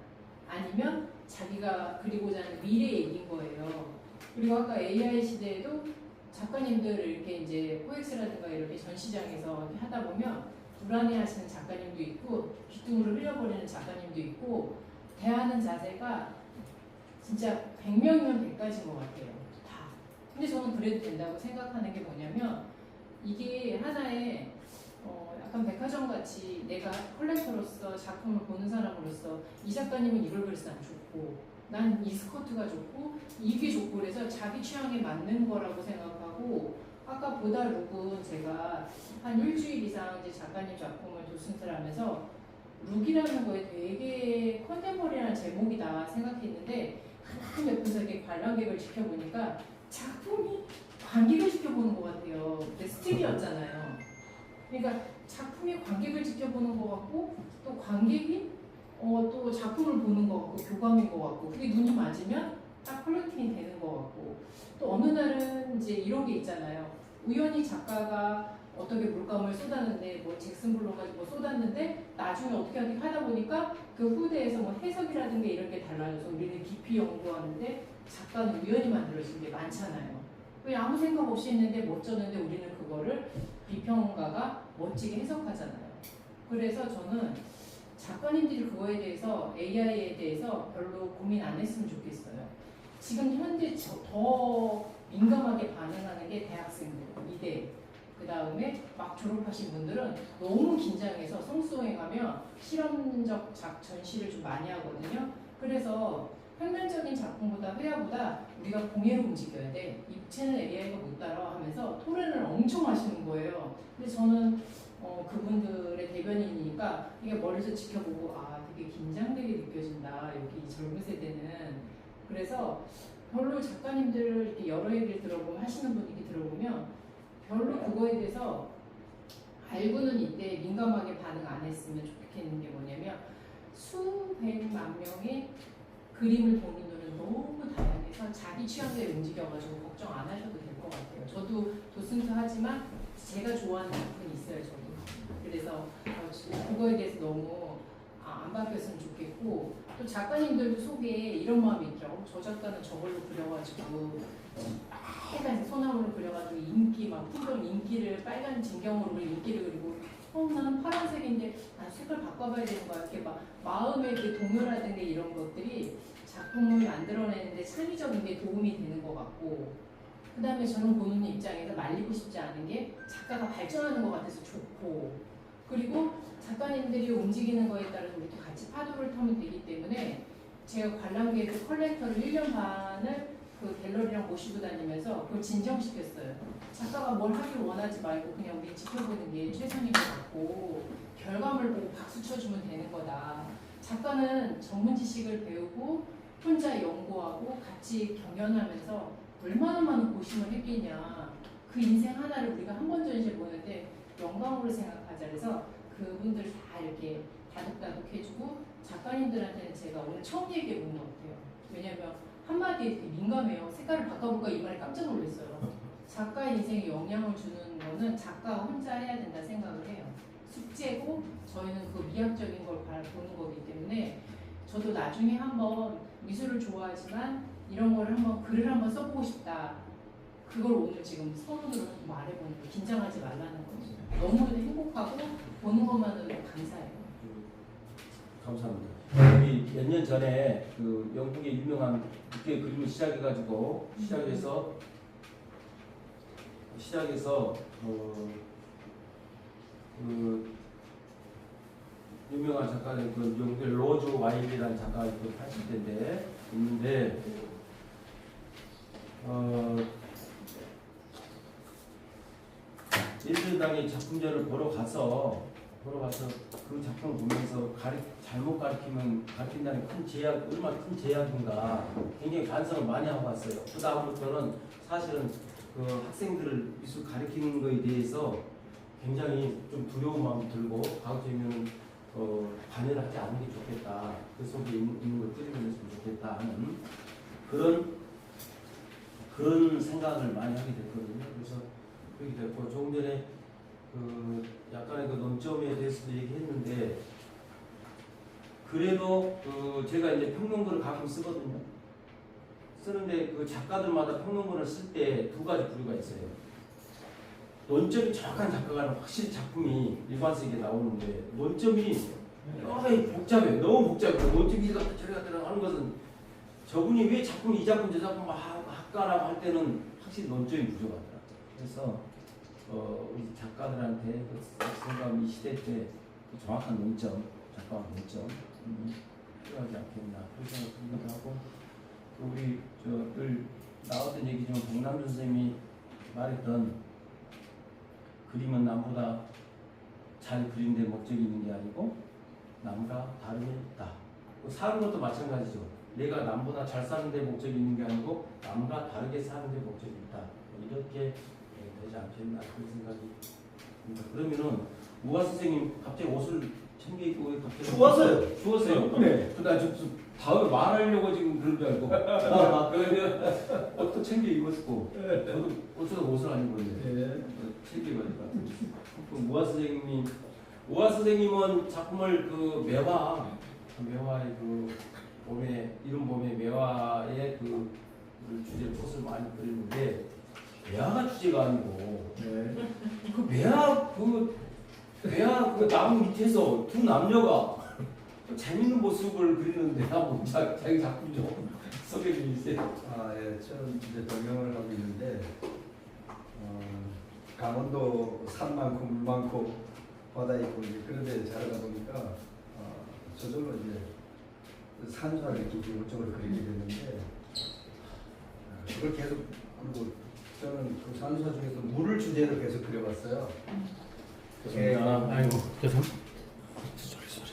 아니면 자기가 그리고자 하는 미래 얘기인 거예요. 그리고 아까 AI 시대에도 작가님들 이렇게 이제 코엑스라든가 이렇게 전시장에서 이렇게 하다 보면 불안해하시는 작가님도 있고 귓등으로 흘려버리는 작가님도 있고 대하는 자세가 진짜 100명이면 100가지인 것 같아요. 다. 근데 저는 그래도 된다고 생각하는 게 뭐냐면 이게 하나의 약간 백화점 같이 내가 컬렉터로서 작품을 보는 사람으로서 이 작가님은 이걸 그래서 난 좋고 난 이 스커트가 좋고 이게 좋고 그래서 자기 취향에 맞는 거라고 생각하고 아까 보다 룩은 제가 한 일주일 이상 이제 작가님 작품을 도슨트를 하면서 룩이라는 거에 되게 컨템포리한 제목이다 생각했는데 하나 옆에서 이렇게 관람객을 지켜보니까 작품이 관객을 지켜보는 것 같아요. 그때 스틸이었잖아요. 그러니까 작품이 관객을 지켜보는 것 같고 또 관객이 또 작품을 보는 것 같고 교감인 것 같고 그게 눈이 맞으면 딱 컬렉팅이 되는 것 같고 또 어느 날은 이제 이런 게 있잖아요. 우연히 작가가 어떻게 물감을 쏟았는데 뭐 잭슨 블록까지 뭐 쏟았는데 나중에 어떻게 하다 보니까 그 후대에서 뭐 해석이라든가 이런 게 달라져서 우리는 깊이 연구하는데 작가는 우연히 만들어진 게 많잖아요. 그냥 아무 생각 없이 했는데 멋졌는데 우리는 그거를 비평가가 멋지게 해석하잖아요. 그래서 저는 작가님들이 그거에 대해서 AI에 대해서 별로 고민 안 했으면 좋겠어요. 지금 현재 더 민감하게 반응하는 게 대학생들, 이대 그 다음에 막 졸업하신 분들은 너무 긴장해서 성수행하면 실험적 전시를 좀 많이 하거든요. 그래서 평면적인 작품보다 회화보다 우리가 공예로 움직여야 돼. 입체는 AI가 못 따라 하면서 토론을 엄청 하시는 거예요. 근데 저는 그분들의 대변인이니까 이게 멀리서 지켜보고 되게 긴장되게 느껴진다. 여기 젊은 세대는. 그래서 별로 작가님들 이렇게 여러 얘기를 들어보면 하시는 분위기 들어보면 별로 그거에 대해서 알고는 이때 민감하게 반응 안 했으면 좋겠는 게 뭐냐면 수백만 명의 그림을 보는 눈은 너무 다양해서 자기 취향대로 움직여가지고 걱정 안 하셔도 될 것 같아요. 저도 도슨트 하지만 제가 좋아하는 작품이 있어요. 저도. 그래서 그거에 대해서 너무 안 바뀌었으면 좋겠고 또 작가님들도 속에 이런 마음이 있더라고. 저 작가는 저걸로 그려가지고 빨간색 소나무로 그려가지고 인기 막 풍경 인기를 빨간 진경으로 인기를 그리고 나는 파란색인데 난 색깔 바꿔봐야 되는 거야. 이렇게 막 마음의 그 동요라든가 이런 것들이 작품을 만들어내는데 창의적인 게 도움이 되는 것 같고 그 다음에 저는 보는 입장에서 말리고 싶지 않은 게 작가가 발전하는 것 같아서 좋고 그리고 작가님들이 움직이는 거에 따라서 우리도 같이 파도를 타면 되기 때문에 제가 관람객 컬렉터를 1년 반을 그 갤러리랑 모시고 다니면서 그걸 진정시켰어요. 작가가 뭘 하길 원하지 말고 그냥 우리 지켜보는 게 최선인 것 같고 결과물 보고 박수 쳐주면 되는 거다. 작가는 전문 지식을 배우고 혼자 연구하고 같이 경연하면서 얼마나 많은 고심을 했겠냐. 그 인생 하나를 우리가 한 번 전시해 보는데 영광으로 생각하자. 그래서 그분들 다 이렇게 다독다독 해주고 작가님들한테는 제가 오늘 처음 얘기해 본 것 같아요. 왜냐면 한마디에 되게 민감해요. 색깔을 바꿔볼까 이 말에 깜짝 놀랐어요. 작가 인생에 영향을 주는 거는 작가가 혼자 해야 된다 생각을 해요. 숙제고 저희는 그 미학적인 걸 보는 거기 때문에 저도 나중에 한번 미술을 좋아하지만 이런 거를 한번 글을 한번 써보고 싶다. 그걸 오늘 지금 선언으로 말해보는 거 긴장하지 말라는 거죠. 너무 행복하고 보는 것만으로도 감사해요. 감사합니다. 우리 몇 년 전에 그 영국의 유명한 국계 그림을 시작해서 그 유명한 작가는 그 영국의 로즈 와일이라는 작가가 그 80대인데 있는데 일주일당의 작품전을 보러 가서 그 작품을 보면서 잘못 가르친다는 큰 제약, 얼마나 큰 제약인가 굉장히 반성을 많이 하고 왔어요. 그 다음부터는 사실은 그 학생들을 미술 가르치는 거에 대해서 굉장히 좀 두려운 마음이 들고 가급적이면 관여를 하지 않는 게 좋겠다. 그 속에 있는 걸 끌어내렸으면 좋겠다 하는 그런 생각을 많이 하게 됐거든요. 그래서 그렇게 됐고 조금 전에 그 약간의 그 논점에 대해서도 얘기했는데 그래도 그 제가 이제 평론글을 가끔 쓰거든요. 쓰는데 그 작가들마다 평론글을 쓸 때 두 가지 부류가 있어요. 논점이 정확한 작가가 확실히 작품이 일관성 있게 나오는데 논점이 복잡해요. 너무 복잡해요. 논점이 이리 갔다 저리 갔다 하는 것은 저분이 왜 작품 이 작품 저 작품 할까라고 할 때는 확실히 논점이 부족하더라고요. 그래서 우리 작가들한테 생각하면 이 시대 때 정확한 논점, 작가와 논점 필요하지 않겠나 그렇게 생각합니다. 하고 우리 늘 나왔던 얘기지만 백남준 선생님이 말했던 그림은 남보다 잘 그린 데 목적이 있는 게 아니고 남과 다름이 있다. 사는 것도 마찬가지죠. 내가 남보다 잘 사는 데 목적이 있는 게 아니고 남과 다르게 사는 데 목적이 있다. 이렇게 되지 않겠나 그런 생각이 듭니다. 그러면은 우화 선생님 갑자기 옷을 챙겨 입고 왜 갑자기 추웠어요. 네. 나 지금 다음에 말하려고 지금 그런 줄 알고 그러면 옷도 챙겨 입었고 저도 어쩌다 옷을 안 입었는데 네. 챙겨 입어야 될 것 같아요. 우화 선생님은 작품을 그 매화의 그 이른 봄의 매화의 그 주제로 꽃을 많이 그리는데 매화가 주제가 아니고 네. 그 매화 그 나무 밑에서 두 남녀가 재밌는 모습을 그리는데 한번 자기 작품 좀 소개해 주세요. 예, 저는 이제 동경을 하고 있는데 강원도 산 많고 물 많고 바다 있고 이제 그런 데 자라다 보니까 저절로 이제 산수화를 이렇게 기본적으로 그리게 됐는데 그걸 계속 그리고 저는 그 산수화 중에서 물을 주제로 계속 그려봤어요. 아이고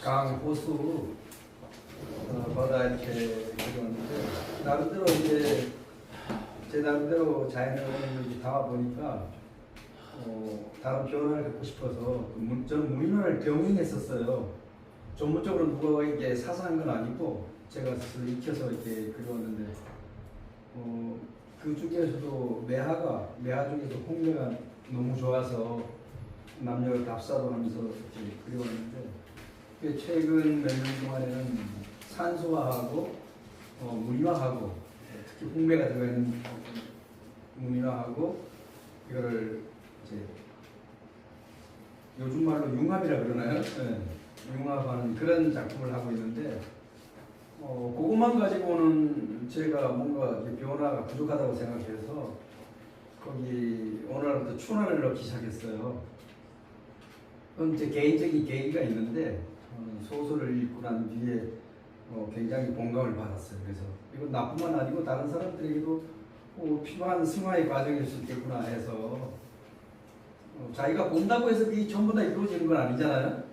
강, 호수, 바다 이렇게 그렸는데 나름대로 이제 제 나름대로 자연을 이렇게 담아 보니까 다른 변화를 갖고 싶어서 저는 문인화를 병행했었어요. 전문적으로 누가 이게 사서한 건 아니고 제가 스스로 익혀서 이렇게 그려왔는데 그 중에서도 매화 중에서 홍매가 너무 좋아서 남녀를 답사도 하면서 이렇게 그려왔는데 최근 몇 년 동안에는 산소화하고 문화하고 특히 홍매가 들어가 있는 문화하고 이거를 이제 요즘 말로 융합이라 그러나요? 네. 융합하는 그런 작품을 하고 있는데 그것만 가지고는 제가 뭔가 변화가 부족하다고 생각해서 거기 오늘부터 춘화를 넣기 시작했어요. 그건 제 개인적인 계기가 있는데 소설을 읽고 난 뒤에 굉장히 공감을 받았어요. 그래서 이건 나뿐만 아니고 다른 사람들에게도 필요한 승화의 과정일 수 있겠구나 해서 자기가 본다고 해서 그게 전부 다 이루어지는 건 아니잖아요.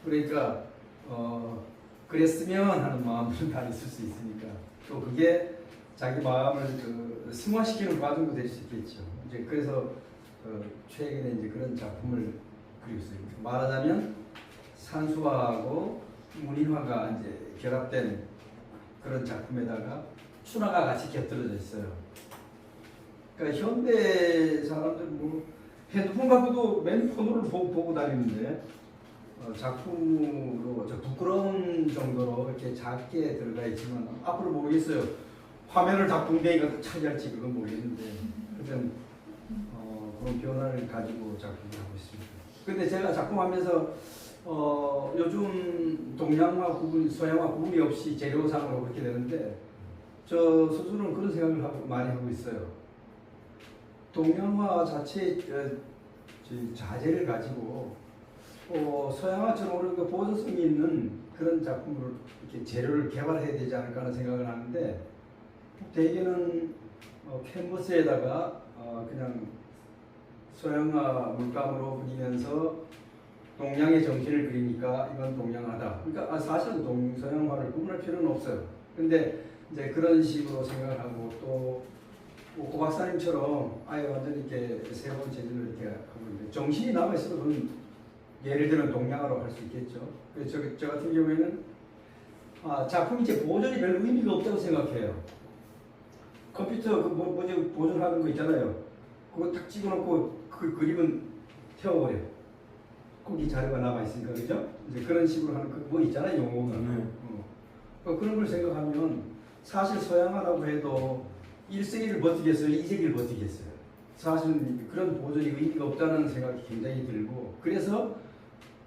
그러니까 그랬으면 하는 마음도 다 있을 수 있으니까 또 그게 자기 마음을 승화시키는 과정도 될 수 있겠죠. 이제 그래서 최근에 이제 그런 작품을 그리고 있어요. 말하자면 산수화하고 문인화가 이제 결합된 그런 작품에다가 춘화가 같이 곁들여져 있어요. 그러니까 현대 사람들 뭐 핸드폰 갖고도 맨 폰으로 보고 다니는데 작품으로 저 부끄러운 정도로 이렇게 작게 들어가 있지만 앞으로 모르겠어요. 화면을 작품대기가 차지할지 그건 모르겠는데 그런 그런 변화를 가지고 작품을 하고 있습니다. 근데 제가 작품하면서 요즘 동양화 구분, 서양화 구분이 없이 재료상으로 그렇게 되는데 저 스스로는 그런 생각을 많이 하고 있어요. 동양화 자체의 자재를 가지고 서양화처럼 오히려 보존성이 있는 그런 작품을 이렇게 재료를 개발해야 되지 않을까 하는 생각을 하는데 대개는 캔버스에다가 그냥 서양화 물감으로 그리면서 동양의 정신을 그리니까 이건 동양화다. 그러니까 사실은 동서양화를 구분할 필요는 없어요. 근데 이제 그런 식으로 생각을 하고 또 오 박사님처럼 아예 완전히 이렇게 새로운 재질을 이렇게 하고 있는데 정신이 남아 있어도 그건 예를 들면 동양화로 할 수 있겠죠. 그래서 저 같은 경우에는 작품이 이제 보존이 별 의미가 없다고 생각해요. 컴퓨터 그 뭐지 보존하는 거 있잖아요. 그거 딱 찍어놓고 그 그림은 태워버려. 거기 자료가 남아 있으니까 그죠? 이제 그런 식으로 하는 그 뭐 있잖아요 용어가. 그런 걸 생각하면 사실 서양화라고 해도 1세기를 버티겠어요, 2세기를 버티겠어요. 사실은 그런 보존이 의미가 없다는 생각이 굉장히 들고 그래서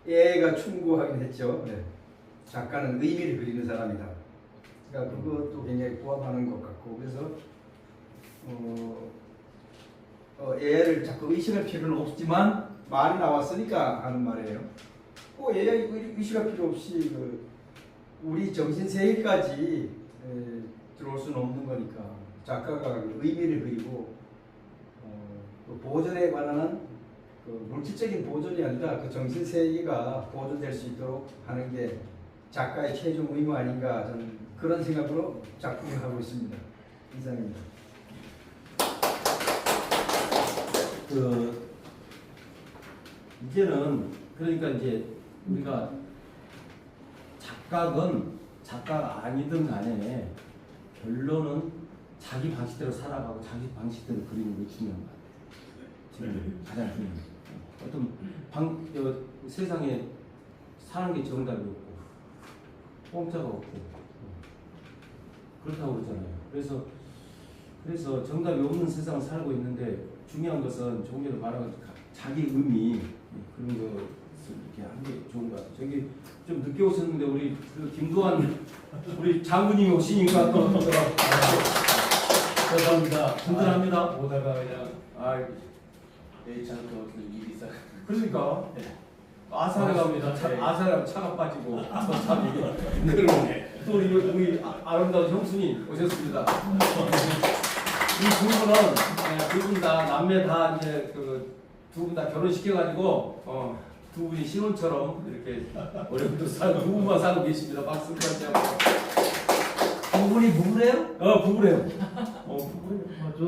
얘가 충고하긴 했죠. 네. 작가는 의미를 그리는 사람이다. 그러니까 그것도 굉장히 부합하는 것 같고 그래서 얘를 자꾸 의식할 필요는 없지만 말이 나왔으니까 하는 말이에요. 얘가 의식할 필요 없이 우리 정신 세계까지 들어올 수는 없는 거니까 작가가 그 의미를 그리고 그 보존에 관한 그 물질적인 보존이 아니라 그 정신 세계가 보존될 수 있도록 하는 게 작가의 최종 의무 아닌가 저는 그런 생각으로 작품을 하고 있습니다. 이상입니다. 이제는 그러니까 이제 우리가 작가가 아니든 간에 결론은 자기 방식대로 살아가고 자기 방식대로 그리는 게 중요한 것 같아요. 지금 가장 중요한 어떤 세상에 사는 게 정답이 없고 공짜가 없고 그렇다고 그러잖아요. 그래서 정답이 없는 세상을 살고 있는데 중요한 것은 조금 전에 말한 자기 의미 그런 것을 이렇게 하는 게 좋은 것 같아요. 저기 좀 늦게 오셨는데 우리 그 김두한 우리 장군님이 오시니까 또 감사합니다. 든든합니다. 보다가 그냥 예찬 또 일이 있어. 그러니까 네. 아산에 갑니다. 네. 아산에 차가 빠지고 참 이게 또 우리 아름다운 형수님 오셨습니다. 이 두 분 다 남매 다 이제 두 분 다 결혼시켜가지고 두 분이 신혼처럼 이렇게 오래부터 두 분만 살고 계십니다. 박수 부탁드려요. 두 분이 부부래요? 부부래요. 저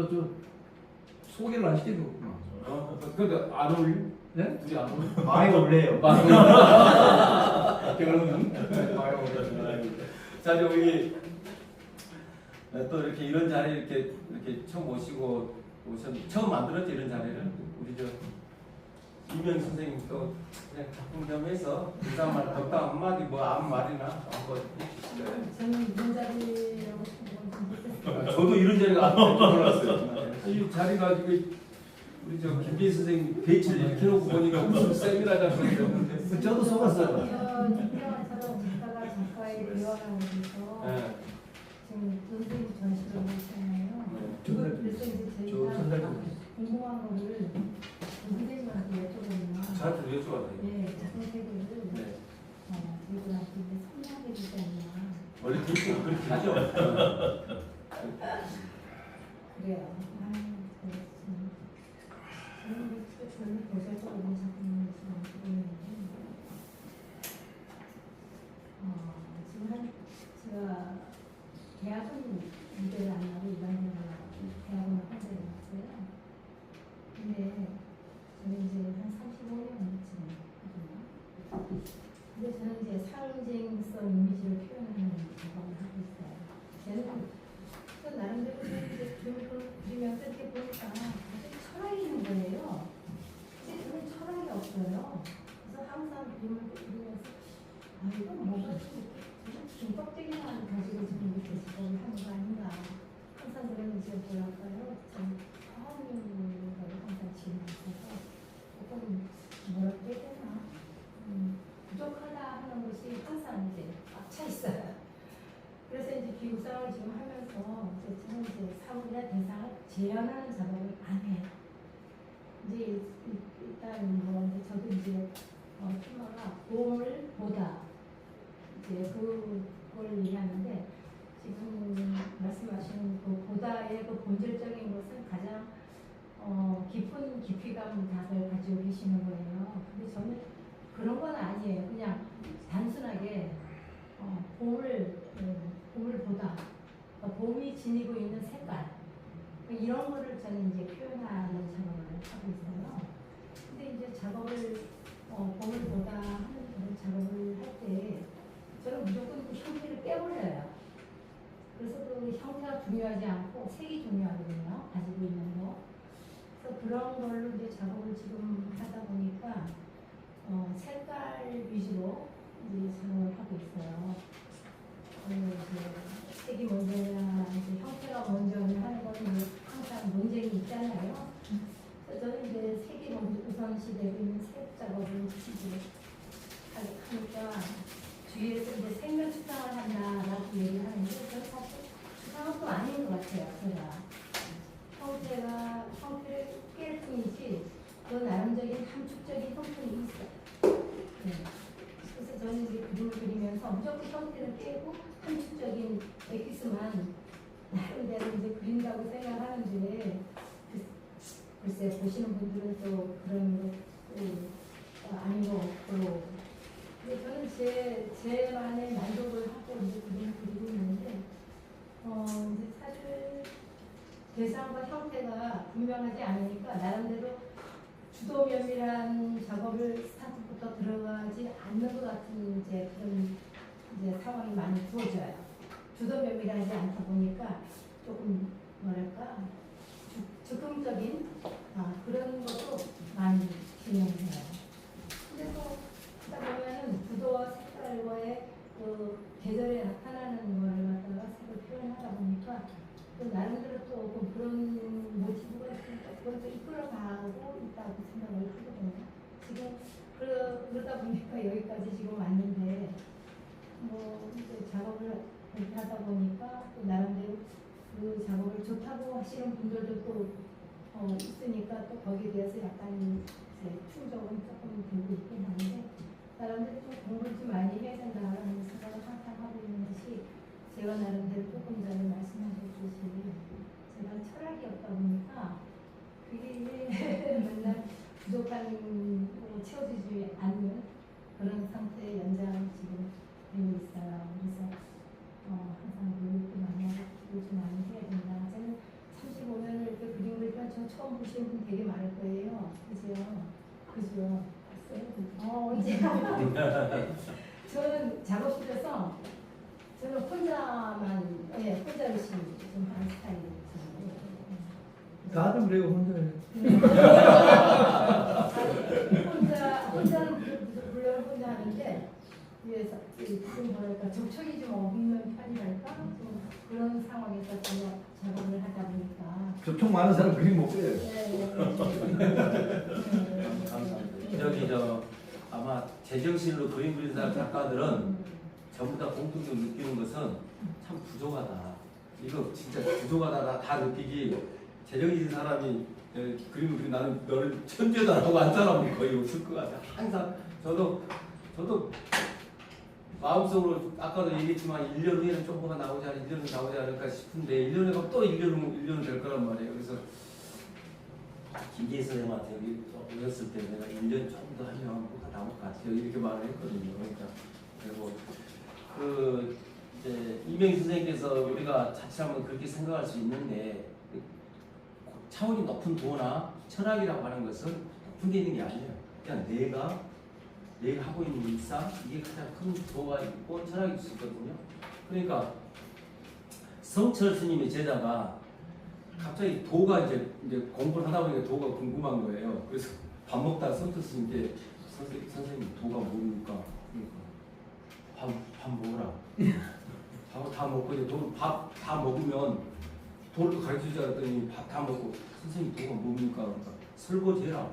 소개를 안 시켜줬구나. 근데 안 어울려? 네? 둘이 안 어울려? 많이 놀래요. 결혼은 많이 어울려. 자, 이제 우리 또 이렇게 이런 자리 이렇게 처음 오시고 처음 만들었죠 이런 자리를 우리 이명 선생님 또 그냥 작품 겸해서 인사말 덕담 한마디 뭐 아무 말이나 한번 해주시죠. 저는 이런 자리라고 생각했어요. 저도 이런 자리가 안 될줄 몰랐어요. 이 자리가 지금 우리 김재희 선생님 베이치를 이렇게 해놓고 보니까 무슨 세미나장인데 저도 속았어요. 김경환처럼 작가가 작가의 대화를 하면서 지금 선생님 전시를 하고 있잖아요. 그래서 이제 저희가 궁금한 거를 선생님한테 여쭤보면 저한테도 여쭤봐도 돼요. 네, 자동세계를 네. 이분한테 이제 설명해 주지 않나. 원래 그렇게 하죠. 그래요. 그렇습니다. 저는 별로 보잘것없는 작품을 지금 지금 제가 대학은 이대를 안 하고 일반대를 대학원을 혼자 다녔어요. 근데 저는 이제 한 35년쯤 하거든요. 근데 저는 이제 상징성 이미지를 표현하는 작업을 하고 있어요. 저는 나름대로 이제 그림을 그리면서 이렇게 보니까 아주 철학이 있는 거예요. 근데 저는 철학이 없어요. 그래서 항상 그림을 그리면서 이건 뭔가 좀 중법적인 마음을 가지고 지금 이렇게 작업을 하는 거 아닌가. 항상 그런 이제 뭐랄까요. 좀 처음인 걸 항상 지금 있어서 조금 뭐라 그래야 되나. 부족하다 하는 것이 항상 이제 꽉 차 있어요. 그래서 이제 기획상을 지금 하면서 저는 이제 사물이나 대상을 재현하는 작업을 안 해요. 이제 일단 뭐 이제 저도 이제 테마가 봄을 보다 이제 그걸 얘기하는데 지금 말씀하신 그 보다의 그 본질적인 것은 가장 깊은 깊이감 다들 가지고 계시는 거예요. 근데 저는 그런 건 아니에요. 그냥 단순하게 봄을 보다 봄이 지니고 있는 색깔 이런 거를 저는 이제 표현하는 작업을 하고 있어요. 근데 이제 작업을 봄을 보다 하는 그런 작업을 할 때 저는 무조건 그 형태를 빼버려요. 그래서 그 형태가 중요하지 않고 색이 중요하거든요. 가지고 있는 거. 그래서 그런 걸로 이제 작업을 지금 하다 보니까 색깔 위주로 이제 작업을 하고 있어요. 이제 색이 먼저냐, 이제 형태가 먼저냐 하는 거는 항상 논쟁이 있잖아요. 그래서 저는 이제 색이 먼저 우선시되고 있는 색 작업을 이제 하니까 주위에서 이제 생명 추상을 한다라고 얘기를 하는데 저는 사실 추상은 또 아닌 것 같아요. 제가 형태를 깰 뿐이지 그 나름적인 함축적인 형태는 있어요. 네. 그래서 저는 이제 그림을 그리면서 무조건 형태를 깨고 함축적인 엑기스만 나름대로 이제 그린다고 생각하는데 글쎄 보시는 분들은 또 그런 것도 아닌 것 같고 근데 저는 제만의 만족을 하고 이제 그림을 그리고 있는데 이제 사실 대상과 형태가 분명하지 않으니까 나름대로 주도면밀한 작업을 스타트부터 들어가지 않는 것 같은 이제 그런 이제 상황이 많이 주어져요. 주도면밀하지 않다 보니까 조금 뭐랄까 즉흥적인 그런 것도 많이 진행해요. 근데 또 하다 보면은 구도와 색깔과의 그 계절에 나타나는 거를 갖다가 색을 표현하다 보니까 또 나름대로 또 그런 모티브가 있으니까 그것도 이끌어가고 있다고 생각을 하거든요. 지금 그러다 보니까 여기까지 지금 왔는데 뭐 이제 작업을 이렇게 하다 보니까 또 나름대로 그 작업을 좋다고 하시는 분들도 또 있으니까 또 거기에 대해서 약간 이제 충족은 조금 되고 있긴 한데 사람들이 좀 공부를 좀 많이 해야 된다는 생각을 항상 하고 있는 것이 제가 나름대로 조금 전에 말씀하셨듯이 제가 철학이 없다 보니까 그게 맨날 부족한 채워지지 않는 그런 상태의 연장을 지금 되고 있어요. 그래서 항상 노력도 많이 하고 좀 많이 해야 된다. 저는 35년을 이렇게 그림 그리면 저 처음 보시는 분 되게 많을 거예요. 그죠? 그죠? 봤어요? 이제 저는 작업실에서 저는 혼자만 혼자 열심히 좀 하는 스타일이에요. 다들 그래요, 혼자. 혼자는 물론 혼자 하는데 위에서 좀 뭐랄까 접촉이 좀 없는 편이랄까 좀 그런 상황에서 제가 작업을 하다 보니까 접촉 많은 사람 그림 못 그려요. 저기 아마 제정신으로 그림 그리는 사람 작가들은 전부 다 공통적으로 느끼는 것은 참 부족하다. 이거 진짜 부족하다 다 느끼기 제정신 사람이 그림을 그리 나는 너를 천재다라고 한 사람은 거의 없을 것 같아. 항상 저도 마음속으로 아까도 얘기했지만 1년 후에는 조금만 나오지 않을까, 1년은 나오지 않을까 싶은데 1년에 가면 또 1년은 될 거란 말이에요. 그래서 김기희 선생님한테 어렸을 때 내가 1년 좀 더 하면 뭐가 나올 것 같아요. 이렇게 말을 했거든요. 그러니까 그리고 그 이제 이명희 선생님께서 우리가 자칫하면 그렇게 생각할 수 있는데 차원이 높은 도나 철학이라고 하는 것은 높은 데 있는 게 아니에요. 그냥 내가 하고 있는 일상 이게 가장 큰 도가 있고 철학일 수 있거든요. 그러니까 성철 스님의 제자가 갑자기 도가 이제 공부를 하다 보니까 도가 궁금한 거예요. 그래서 밥 먹다가 성철 스님께 선생님 도가 뭡니까? 그러니까 밥 먹으라. 밥을 다 먹고 이제 밥 다 먹으면 도를 가르쳐주자 했더니 밥 다 먹고 선생님 도가 뭡니까? 그러니까 설거지해라.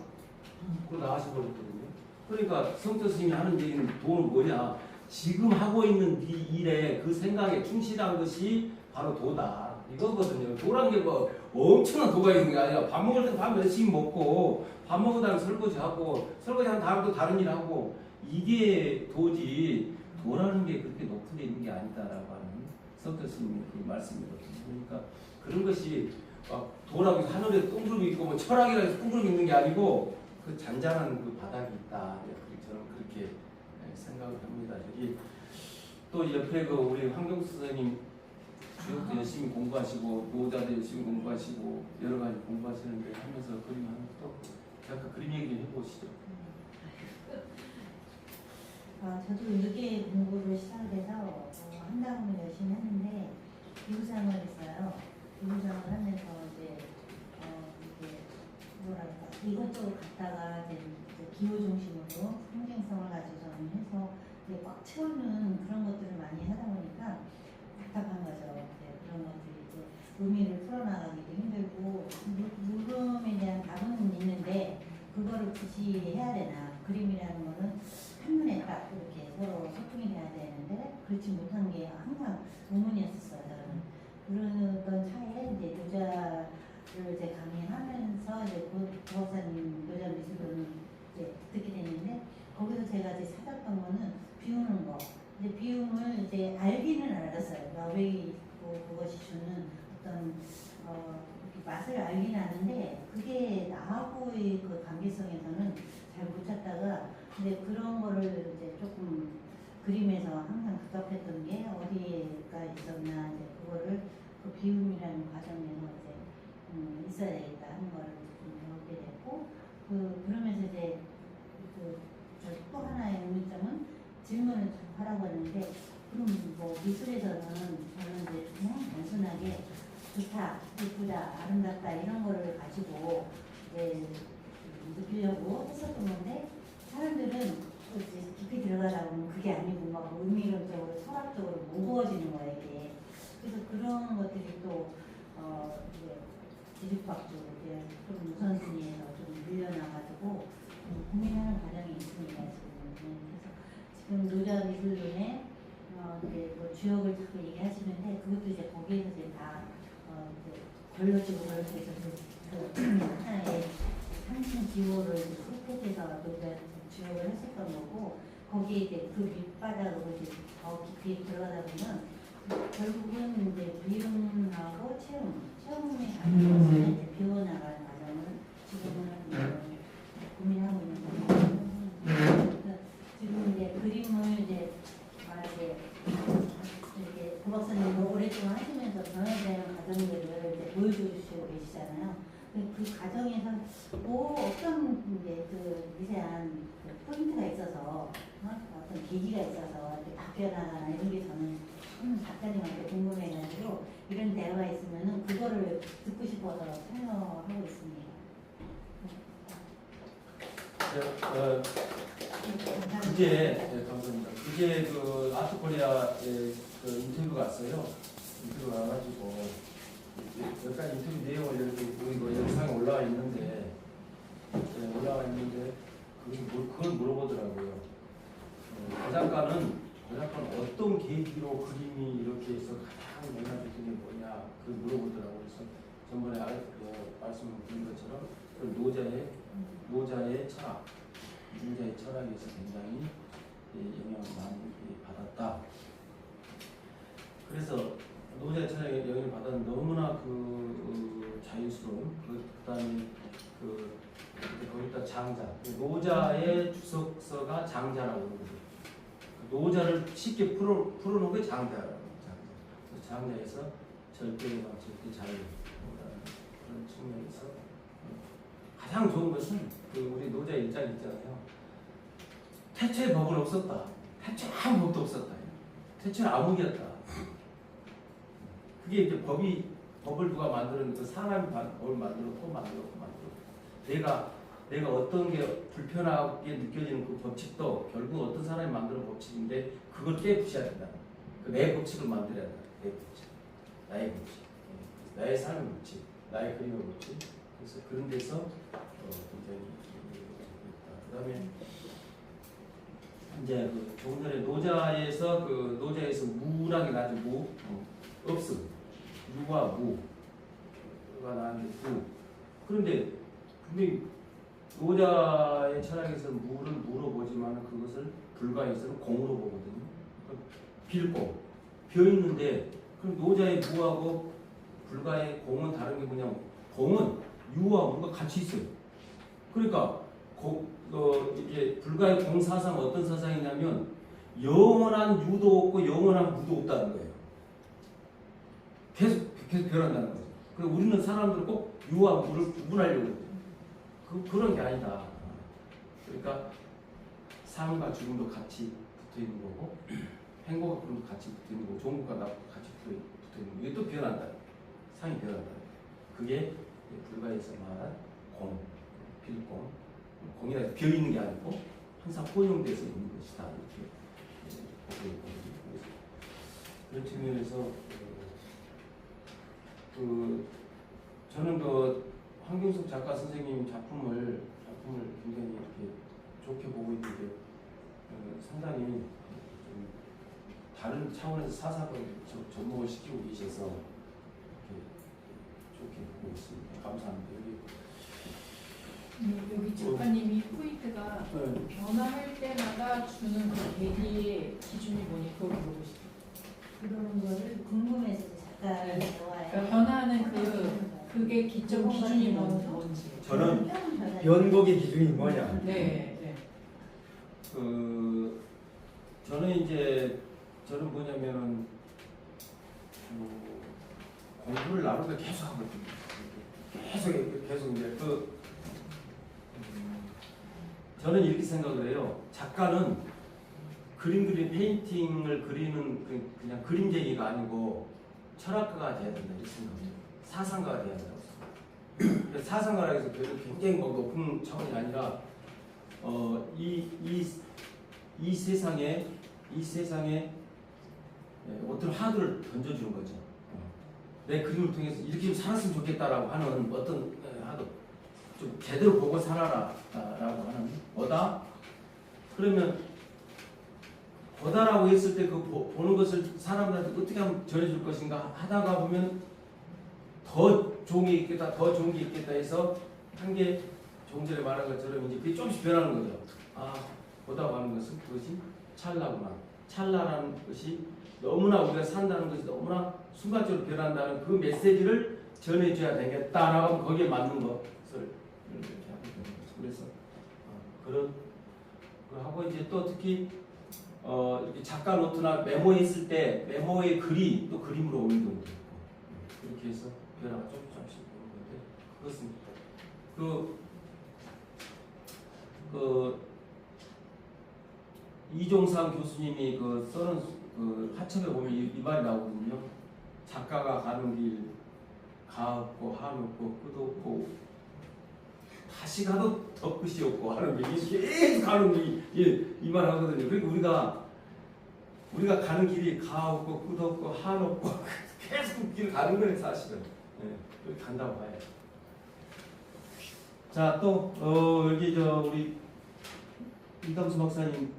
그러고 나가셔버렸거든요. 그러니까 성철 스님이 하는 얘기는 도는 뭐냐? 지금 하고 있는 네 일에 그 생각에 충실한 것이 바로 도다. 이거거든요. 도란 게 뭐 엄청난 도가 있는 게 아니라 밥 먹을 때 밥 열심히 먹고 밥 먹은 다음에 설거지하고 설거지한 다음에 또 다른 일 하고 이게 도지 도라는 게 그렇게 높은 데 있는 게 아니다라고 하는 성철 스님의 그 말씀이거든요. 그러니까 그런 것이 막 도라고 해서 하늘에 똥그룹이 있고 뭐 철학이라 해서 똥그룹이 있는 게 아니고 그 잔잔한 그 바닥이 있다. 저는 그렇게 생각을 합니다. 여기 또 옆에 그 우리 황경수 선생님 주역도 열심히 공부하시고 노자도 열심히 공부하시고 여러 가지 공부하시는데 하면서 그림 하면 또 잠깐 그림 얘기 좀 해보시죠. 저도 늦게 공부를 시작해서 한다고 열심히 했는데 기후상을 했어요. 기후상을 하면서 이제 이게 뭐랄까 이것저것 갖다가 이제 기후 중심으로 상징성을 가지고서는 해서 이제 꽉 채우는 그런 것들을 많이 하다 보니까 답답한 거죠. 그런 것들이 이제 의미를 풀어나가기도 힘들고 물음에 대한 답은 있는데 그거를 굳이 해야 되나? 그림이라는 거는 한눈에 딱 이렇게 서로 소통이 돼야 되는데 그렇지 못한 게 항상 의문이었었어요. 저는 그러던 차에 이제 노자를 이제 강의하면서 이제 부학사님 노자 미술관을 이제 듣게 됐는데 거기서 제가 이제 찾았던 거는 비우는 거. 근데 비움을 이제 알기는 알았어요. 여백이고 그것이 주는 어떤 맛을 알긴 아는데 그게 나하고의 그 관계성에서는 잘 못 찾다가 근데 그런 거를 이제 조금 그림에서 항상 부각했던 게 어디가 있었나 이제 그거를 그 비움이라는 과정에서 이제 있어야 되겠다 하는 거를 좀 배우게 됐고 그러면서 이제 또 하나의 의미점은 질문을 하라고 했는데 그럼 뭐 미술에서는 저는 이제 그냥 단순하게 좋다, 예쁘다, 아름답다 이런 거를 가지고 이제 느끼려고 했었던 건데 사람들은 이제 깊이 들어가다 보면 그게 아니고 막 의미론적으로 철학적으로 무거워지는 거예요 이게. 그래서 그런 것들이 또 이제 기술학적으로 이제 좀 우선순위에서 좀 밀려나가지고 고민하는 과정이 있습니다 지금. 그래서 지금 노자 미술론에 이제 뭐 주역을 자꾸 얘기하시는데 그것도 이제 거기에서 이제 다 이제 걸러지고 그렇게 해서 그 하나의 상징 기호를 선택해서 노자 주역을 했었던 거고 거기에 이제 그 밑바닥으로 이제 더 깊이 들어가다 보면 결국은 이제 비움하고 체험의 과정을 이제 비워나가는 과정을 지금은 고민하고 있는 거예요. 지금 이제 그림을 이제 이렇게 고 박사님도 오랫동안 하시면서 변화되는 과정들을 이제 보여주시고 계시잖아요. 그 과정에서 뭐 어떤 이제 그 미세한 그 포인트가 있어서 어떤 계기가 있어서 이렇게 바뀌어나가나 이런 게 저는 작가님한테 궁금해가지고 이런 대화가 있으면은 그거를 듣고 싶어서 참여하고 있습니다. 감사합니다. 그제 그 아트코리아에 그 인터뷰가 왔어요. 인터뷰가 와가지고 몇 가지 인터뷰 내용을 이렇게 뭐 영상에 올라와 있는데 그걸 물어보더라고요. 그 작가는 어떤 계기로 그림이 이렇게 해서 가장 매력적인 게 뭐냐 그 물어보더라고요. 그래서 전번에 말씀드린 것처럼 그 노자의 철학에서 굉장히 영향을 많이 받았다. 그래서 노자의 철학에 영향을 받았는데 너무나 그 자유스러운 그다음에 거기다 장자, 노자의 주석서가 장자라고 그러는 거예요. 노자를 쉽게 풀어놓은 게 장자라고. 장자에서 절대 자유 그런 측면에서 가장 좋은 것은 우리 노자의 입장이 있잖아요. 태초에 법은 없었다. 태초에 아무 법도 없었다. 태초에 암흑이었다. 그게 이제 법을 누가 만들었는데 사람이 법을 만들었고 내가 어떤 게 불편하게 느껴지는 그 법칙도 결국 어떤 사람이 만드는 법칙인데 그걸 깨부셔야 된다. 내 법칙을 만들어야 된다. 내 법칙, 나의 법칙, 나의 삶의 법칙, 나의 그림의 법칙. 그래서 그런 데서 굉장히 그다음에 이제 조금 전에 노자에서 무라는 게 나죠. 없음, 유와 무가 나왔는데 그런데 분명히 노자의 철학에서는 무를 무로 보지만 그것을 불가에서는 공으로 보거든요. 빌공, 비어 있는데 그럼 노자의 무하고 불가의 공은 다른 게 뭐냐면 공은 유와 무가 같이 있어요. 그러니까 이제 불가의 공 사상은 어떤 사상이냐면 영원한 유도 없고 영원한 무도 없다는 거예요. 계속 변한다는 거죠. 그리고 우리는 사람들은 꼭 유와 무를 구분하려고 해요. 그런 게 아니다. 그러니까 삶과 죽음도 같이 붙어 있는 거고, 행복과 불도 같이 붙어 있는 거고, 좋은 것과 나쁘고 같이 붙어 있는 거고, 이게 또 변한다. 상이 변한다. 그게 불가에서 말한 공, 빌공, 공이라서 비어 있는 게 아니고 항상 포용돼서 있는 것이다. 이렇게 보고 있거든요. 그런 측면에서 저는 황경석 작가 선생님 작품을 굉장히 이렇게 좋게 보고 있는데 상당히 좀 다른 차원에서 사상을 접목을 시키고 계셔서 이렇게 좋게 보고 있습니다. 감사합니다. 여기 작가님이 포인트가 변화할 때마다 주는 그 계기의 기준이 뭐니 그걸 보고 싶어요. 그런 거를 궁금해서 작가의 네. 좋아해요. 그러니까 변화하는 그게 기준이 뭔지. 저는 변곡의 기준이 뭐냐? 네. 저는 뭐냐면은 공부를 나름대로 계속 하거든요. 계속 이제 저는 이렇게 생각을 해요. 작가는 페인팅을 그리는 그냥 그림쟁이가 아니고 철학가가 돼야 된다 이렇게 생각해요. 사상가가 돼야 된다고 생각해요. 사상가라고 해서 굉장히 높은 차원이 아니라 이 세상에 어떤 하드를 던져주는 거죠. 내 그림을 통해서 이렇게 좀 살았으면 좋겠다라고 하는 어떤 하드, 좀 제대로 보고 살아라라고 하는 뭐다? 그러면 보다라고 했을 때 그 보는 것을 사람들한테 어떻게 하면 전해줄 것인가 하다가 보면 더 좋은 게 있겠다 해서 한 게 조금 전에 말한 것처럼 이제 그게 조금씩 변하는 거죠. 보다고 하는 것은 그것이 찰나구나. 찰나라는 것이 너무나 우리가 산다는 것이 너무나 순간적으로 변한다는 그 메시지를 전해줘야 되겠다라고 하면 거기에 맞는 것을 이렇게 하게 되는 거죠. 그래서 그런 거 하고 이제 또 특히 이렇게 작가 노트나 메모했을 때 메모의 글이 또 그림으로 오는 경우도 있고 그렇게 해서 변화가 조금씩 오는 건데 그것은 이종상 교수님이 써는 하청에 보면 이 말이 나오거든요. 작가가 가는 길 가없고 한없고 끝없고 다시 가도 더 끝이 없고 하는 게 계속 가는 길이 이 말 하거든요. 그러니까 우리가 가는 길이 가없고 끝없고 한없고 계속 길 가는 거예요 사실은. 그렇게 간다고 봐요. 자, 또 여기 우리 이광수 박사님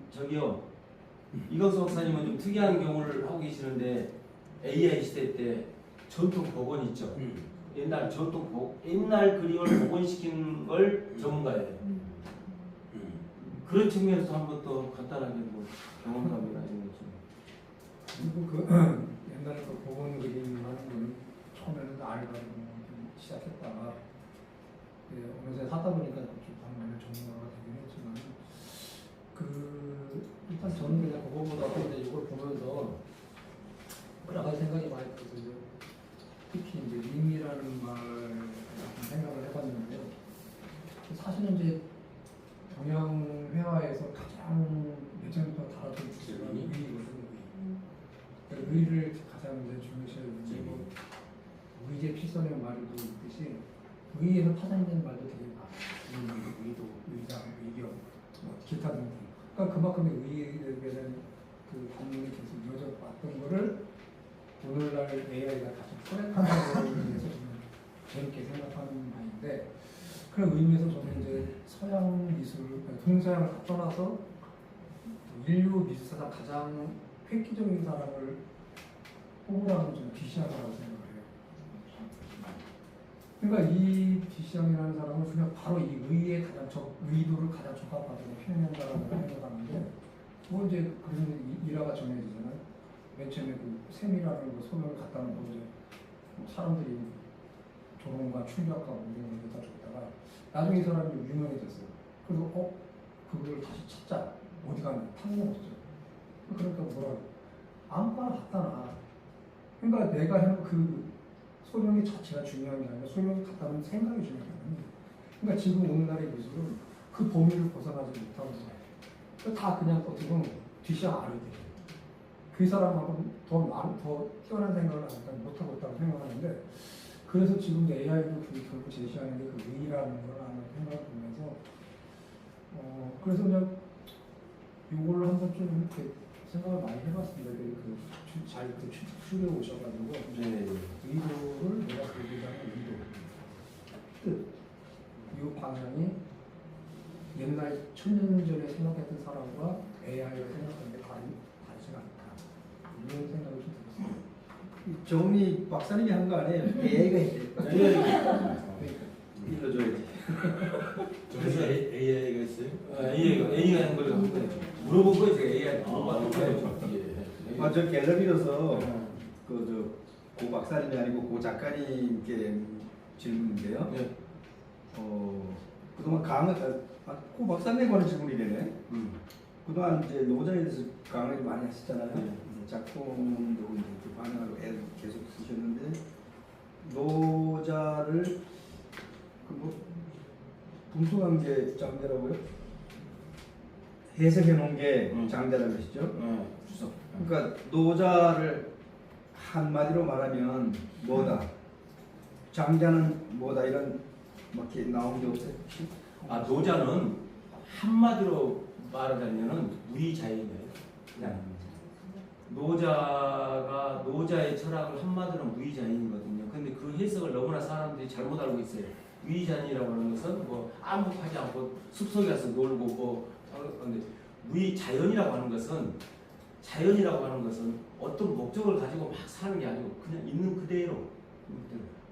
이광수 박사님은 좀 특이한 경우를 하고 계시는데 AI 시대 때 전통 복원 있죠. 옛날 옛날 그림을 복원시키는 걸 전문가예요. 그런 측면에서 한번 또 간단하게 뭐 경험담이나 이런 거 좀. 그리고 그 옛날에 그 복원 그림하는 거는 처음에는 알바로 좀 시작했다가 어느새 하다 보니까 좀 방문의 전문가가 되긴 했지만 일단 저는 그냥 그거보다도 이제 이걸 보면서 여러 가지 생각이 많이 들어요. 특히 이제 의미라는 말 생각을 해봤는데요. 사실은 이제 경영회화에서 가장 매점부터 다뤘던 주제가 의의거든요. 의의를 가장 이제 중요시해야 되고 의제 필선의 말도 있듯이 의의에서 파생되는 말도 되게 많아요. 의도, 의장, 의견, 뭐 기타 등등. 그러니까 그만큼 의의에 대한 그 관문이 계속 이어져 왔던 거를 오늘날 AI가 다시 포렌하는 거에 대해서 저는 재밌게 생각하는 바인데 그런 의미에서 저는 이제 서양 미술, 동서양을 합쳐놔서 인류 미술사상 가장 획기적인 사람을 뽑으라는 좀 비시안이라고 생각을 해요. 그러니까 이 비시안이라는 사람은 그냥 바로 이 의의의 의도를 가장 적합하게 표현한다라고 생각하는데 그건 이제 그런 일화가 전해지잖아요. 맨 처음에 그 샘이라는 그 소명을 갖다 놓고 이제 사람들이 조롱과 충격과 이런 걸 다 줬다가 나중에 이 사람이 유명해졌어요. 그래서 그걸 다시 찾자. 어디 갔냐? 탐내었죠. 그러니까 뭐라고? 아무거나 갖다 놔. 그러니까 내가 하는 그 소명의 자체가 중요한 게 아니라 소명이 갖다 놓은 생각이 중요한 거예요. 그러니까 지금 오늘날의 미술은 그 범위를 벗어나지 못하고 있어요. 다 그냥 어떻게 보면 뒷시장 아래에 돼요. 그 사람하고 더 뛰어난 생각을 못하고 있다고 생각하는데 그래서 지금도 AI도 결국 제시하는 게 그 의의라는 걸 하는 생각을 보면서 그래서 그냥 이걸로 한번 좀 이렇게 생각을 많이 해봤습니다. 잘 추려 오셔가지고 의도를 내가 보기자는 의도 뜻 이 방향이 옛날 1000년 전에 생각했던 사람과 AI가 생각하는 게 다르지 않다. 이런 생각을 좀 들었습니다. 정리 박사님이 한 거 아니에요? AI가 했대요. 일러줘야지. 그래서 AI가 있어요? AI가 한 거를 물어본 거예요. 제가 AI한테 물어봤는 거예요. 저 갤러리로서 고 박사님이 아니고 고 작가님께 질문인데요. 네. 그동안 고 박사님 관한 질문이 되네. 그동안 이제 노자에 대해서 강의를 많이 하셨잖아요. 네. 작품도 이제 반영하고 애를 계속 쓰셨는데 노자를 분수관계 장자라고요? 해석해 놓은 게 장자라고 하시죠? 주석. 그러니까 노자를 한마디로 말하면 뭐다? 장자는 뭐다? 이런 막 이렇게 나온 게 없어요? 노자는 한마디로 말하자면은 무의자인이에요. 그냥 노자의 철학을 한마디로 무의자인이거든요. 근데 그 해석을 너무나 사람들이 잘못 알고 있어요. 무의자인이라고 하는 것은 뭐 아무 하지 않고 숲속에 가서 놀고 근데 무의자연이라고 하는 것은 어떤 목적을 가지고 막 사는 게 아니고 그냥 있는 그대로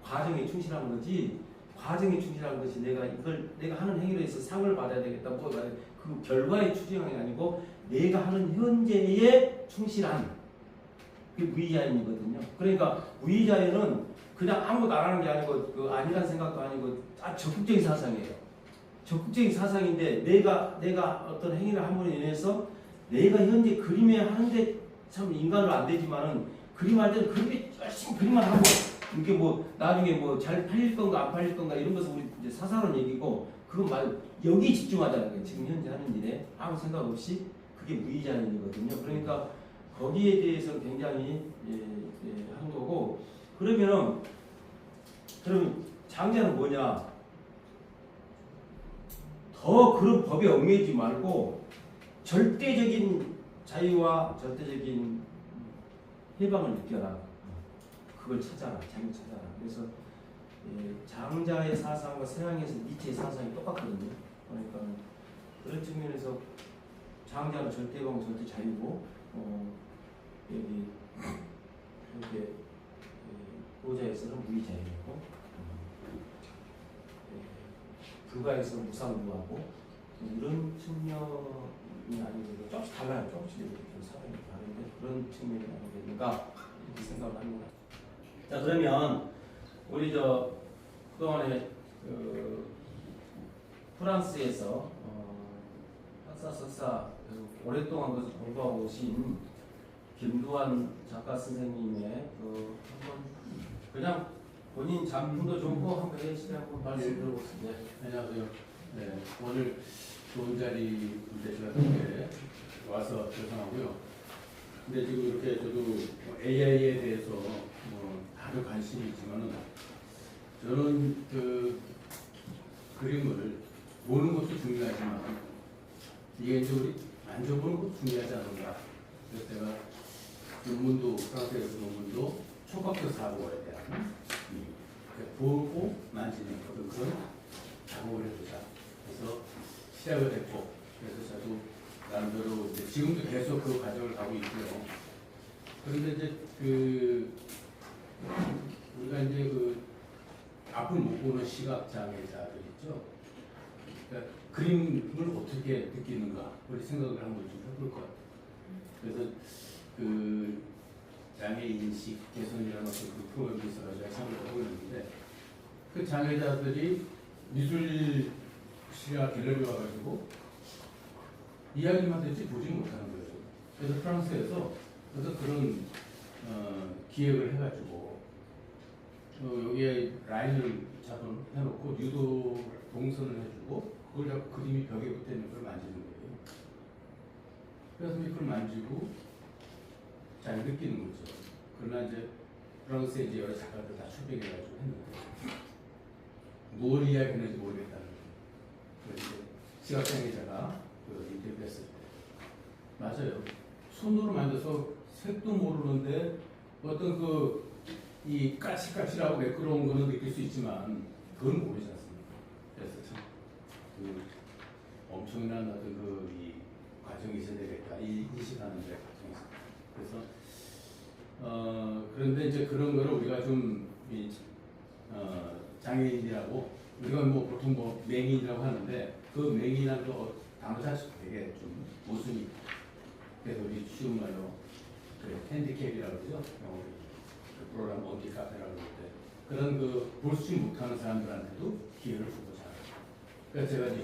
과정에 충실한 거지. 과정에 충실한 것이 내가 하는 행위로 해서 상을 받아야 되겠다. 그 결과에 추진한 게 아니고 내가 하는 현재에 충실한 그게 무의자연이거든요. 그러니까 무의자연은 그냥 아무것도 안 하는 게 아니고 그 아니라는 생각도 아니고 적극적인 사상이에요. 적극적인 사상인데 내가 어떤 행위를 함으로 인해서 내가 현재 그림에 하는데 참 인간으로 안 되지만은 그림할 때는 그림에 열심히 그림만 하고 이게 뭐 나중에 뭐 잘 팔릴 건가 안 팔릴 건가 이런 것은 우리 이제 사사로운 얘기고 그건 말고 여기 집중하자는 거예요. 지금 현재 하는 일에 아무 생각 없이 그게 무의자연이거든요. 그러니까 거기에 대해서 굉장히 한 거고 그러면 장자는 뭐냐? 더 그런 법에 얽매이지 말고 절대적인 자유와 절대적인 해방을 느껴라. 그걸 찾아라. 자유 찾아라. 그래서 장자의 사상과 서양에서 니체의 사상이 똑같거든요. 그러니까 그런 측면에서 장자는 절대방, 절대 자유고 여기 이렇게 노자에서는 무의자유고 불가에서 무상부하고 이런 측면이 아니고 조금씩 달라요. 조금씩 이렇게 좀 사람이 다른데 그런 측면이 아니겠는가 이렇게 생각을 합니다. 자 그러면 우리 그동안에 프랑스에서 학사 석사 오랫동안 공부하고 오신 김두한 작가 선생님의 한번 그냥 본인 작품도 좋고 한번 해주시게 한번 말씀 들어보겠습니다. 안녕하세요. 네, 오늘 좋은 자리 제가 이렇게 와서 죄송하고요. 근데 지금 이렇게 저도 AI에 대해서 다들 관심이 있지만은 저는 그 그림을 보는 것도 중요하지만 이게 이제 우리 만져보는 것도 중요하지 않은가. 그래서 제가 논문도 프랑스에서 논문도 촉각적 사고에 대한 보고 만지는 그런 작업을 해보자. 그래서 시작을 했고, 그래서 저도 나름대로 이제 지금도 계속 그 과정을 가고 있고요. 그런데 이제 우리가 이제 앞을 못 보는 시각 장애자들 있죠. 그러니까 그림을 어떻게 느끼는가 우리 생각을 한번 좀 해볼 것 같아요. 그래서 장애 인식 개선이라는 어떤 프로그램이 있어가지고 참여를 하고 있는데 그 장애자들이 미술 시각기를 와가지고 이야기만 듣지 보지 못하는 거예요. 그래서 프랑스에서 그런 기획을 해가지고 여기에 라인을 해놓고 유도 동선을 해주고 그걸 자꾸 그림이 벽에 붙어있는 걸 만지는 거예요. 그래서 그걸 만지고 잘 느끼는 거죠. 그러나 이제 프랑스에 이제 여러 작가들 다 출백해가지고 했는데 뭘 이야기했는지 모르겠다는 거예요. 그래서 시각장애자가 인터뷰했을 때 맞아요. 손으로 만져서 색도 모르는데 어떤 이 까칠까칠하고 매끄러운 거는 느낄 수 있지만 그건 모르지 않습니까? 그래서 참 엄청난 어떤 이 과정이 있어야 되겠다. 이 인식하는 데 과정이 있어요. 그래서 그런데 이제 그런 거를 우리가 좀 장애인이라고 우리가 보통 맹인이라고 하는데 그 맹인이라는 단어 자체가 되게 좀 모순이 그래서 우리 쉬운 말로 핸디캡이라고 그러죠. 영어로 프로그램 어디 카페라고 할 때 그런 볼수 못하는 사람들한테도 기회를 주고자. 그래서 제가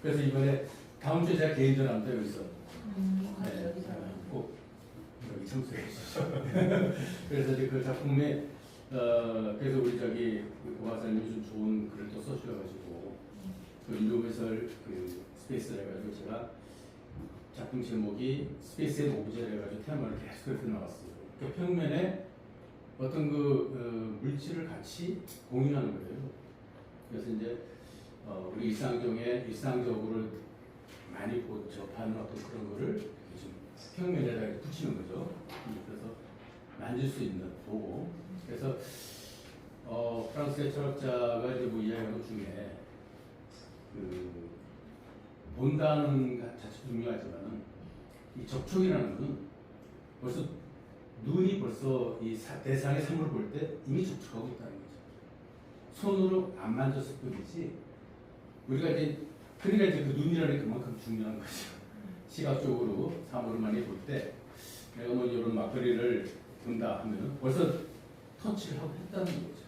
그래서 이번에 다음 주에 제가 개인전 합니다 여기서. 네, 꼭 여기 참석해 주시죠. 그래서 이제 그 작품에 그래서 우리 고박사님이 좀 좋은 글을 또 써주셔가지고 인도미설 스페이스를 해가지고 제가 작품 제목이 스페이스 앤 오브제를 해가지고 테마를 계속 그렇게 나왔어요. 그 평면에 어떤 물질을 같이 공유하는 거예요. 그래서 이제 우리 일상적으로 많이 접하는 어떤 그런 거를 좀 평면에다가 붙이는 거죠. 그래서 만질 수 있는 보고. 그래서 프랑스의 철학자가 이제 이야기하는 것 중에 본다는 자체도 중요하지만은 이 접촉이라는 것은 벌써 눈이 벌써 이 대상의 사물을 볼 때 이미 접촉하고 있다는 거죠. 손으로 안 만졌을 뿐이지 우리가 그러니까 그 눈이라는 게 그만큼 중요한 거죠. 시각적으로 사물을 많이 볼 때 내가 이런 막걸리를 본다 하면 벌써 터치를 하고 했다는 거죠.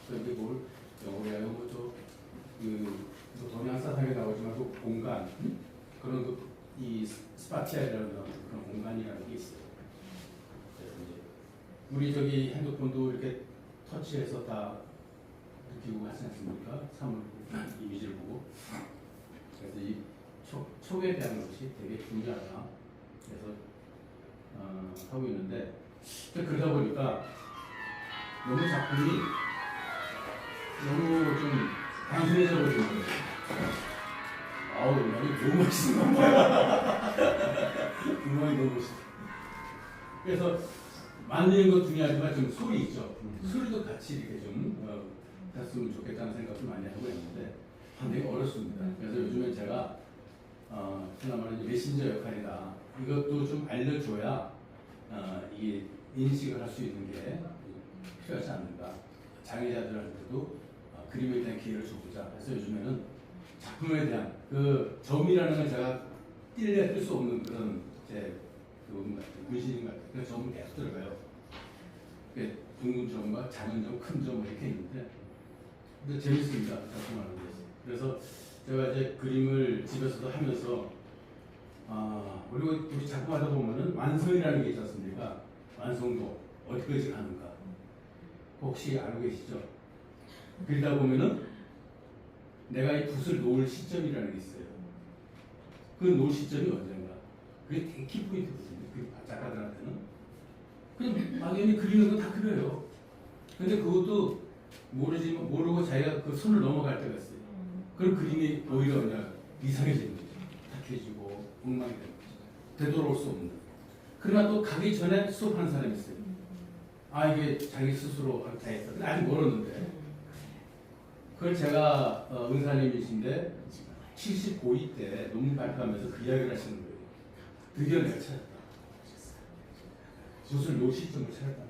그런데 뭘 영어로 하면 동양사상에 나오지만 그 공간 그런 이 스파티아라는 그런 공간이라는 게 있어요. 그래서 이제 우리 핸드폰도 이렇게 터치해서 다 느끼고 하지 않습니까? 사물 이미지를 보고. 그래서 이 촉에 대한 것이 되게 중요하다. 그래서 하고 있는데 그러다 보니까 너무 작품이 너무 좀 단순해져 버리는 거예요. 아우, 너무 멋있는 거야. 너무 멋있어. 그래서 만드는 것 중요하지만 좀 소리 있죠. 소리도 같이 이렇게 좀 했으면 좋겠다는 생각을 많이 하고 있는데 되게 어렵습니다. 그래서 요즘에 제가 흔한 말로 메신저 역할이다. 이것도 좀 알려줘야 이게 인식을 할 수 있는 게 필요하지 않는가. 장애자들한테도 그림에 대한 기회를 줘보자. 그래서 요즘에는 작품에 대한 그 점이라는 건 제가 뗄 수 없는 그런 제 문신인 것 같아요. 그래서 점은 계속 들어가요. 둥근 점과 작은 점, 큰 점 이렇게 있는데 근데 재밌습니다. 작품하는 게. 그래서 제가 이제 그림을 집에서도 하면서 그리고 우리 작품하다 보면은 완성이라는 게 있지 않습니까? 완성도 어디까지 가는가 혹시 알고 계시죠? 그러다 보면은 내가 이 붓을 놓을 시점이라는 게 있어요. 그 놓을 시점이 언젠가. 그게 되게 키포인트거든요. 그 작가들한테는. 그냥 막연히 그리는 건 다 그려요. 근데 그것도 모르고 자기가 그 손을 넘어갈 때가 있어요. 그럼 그림이 오히려 그냥 이상해지는 거죠. 탁해지고 엉망이 되는 거죠. 되돌아올 수 없는. 그러나 또 가기 전에 수업하는 사람이 있어요. 이게 자기 스스로 다 했어. 근데 아직 멀었는데. 그걸 제가 은사님이신데 75위 때 논문 발표하면서 그 이야기를 하시는 거예요. 드디어 내가 찾았다. 붓을 놓을 시점을 찾았다.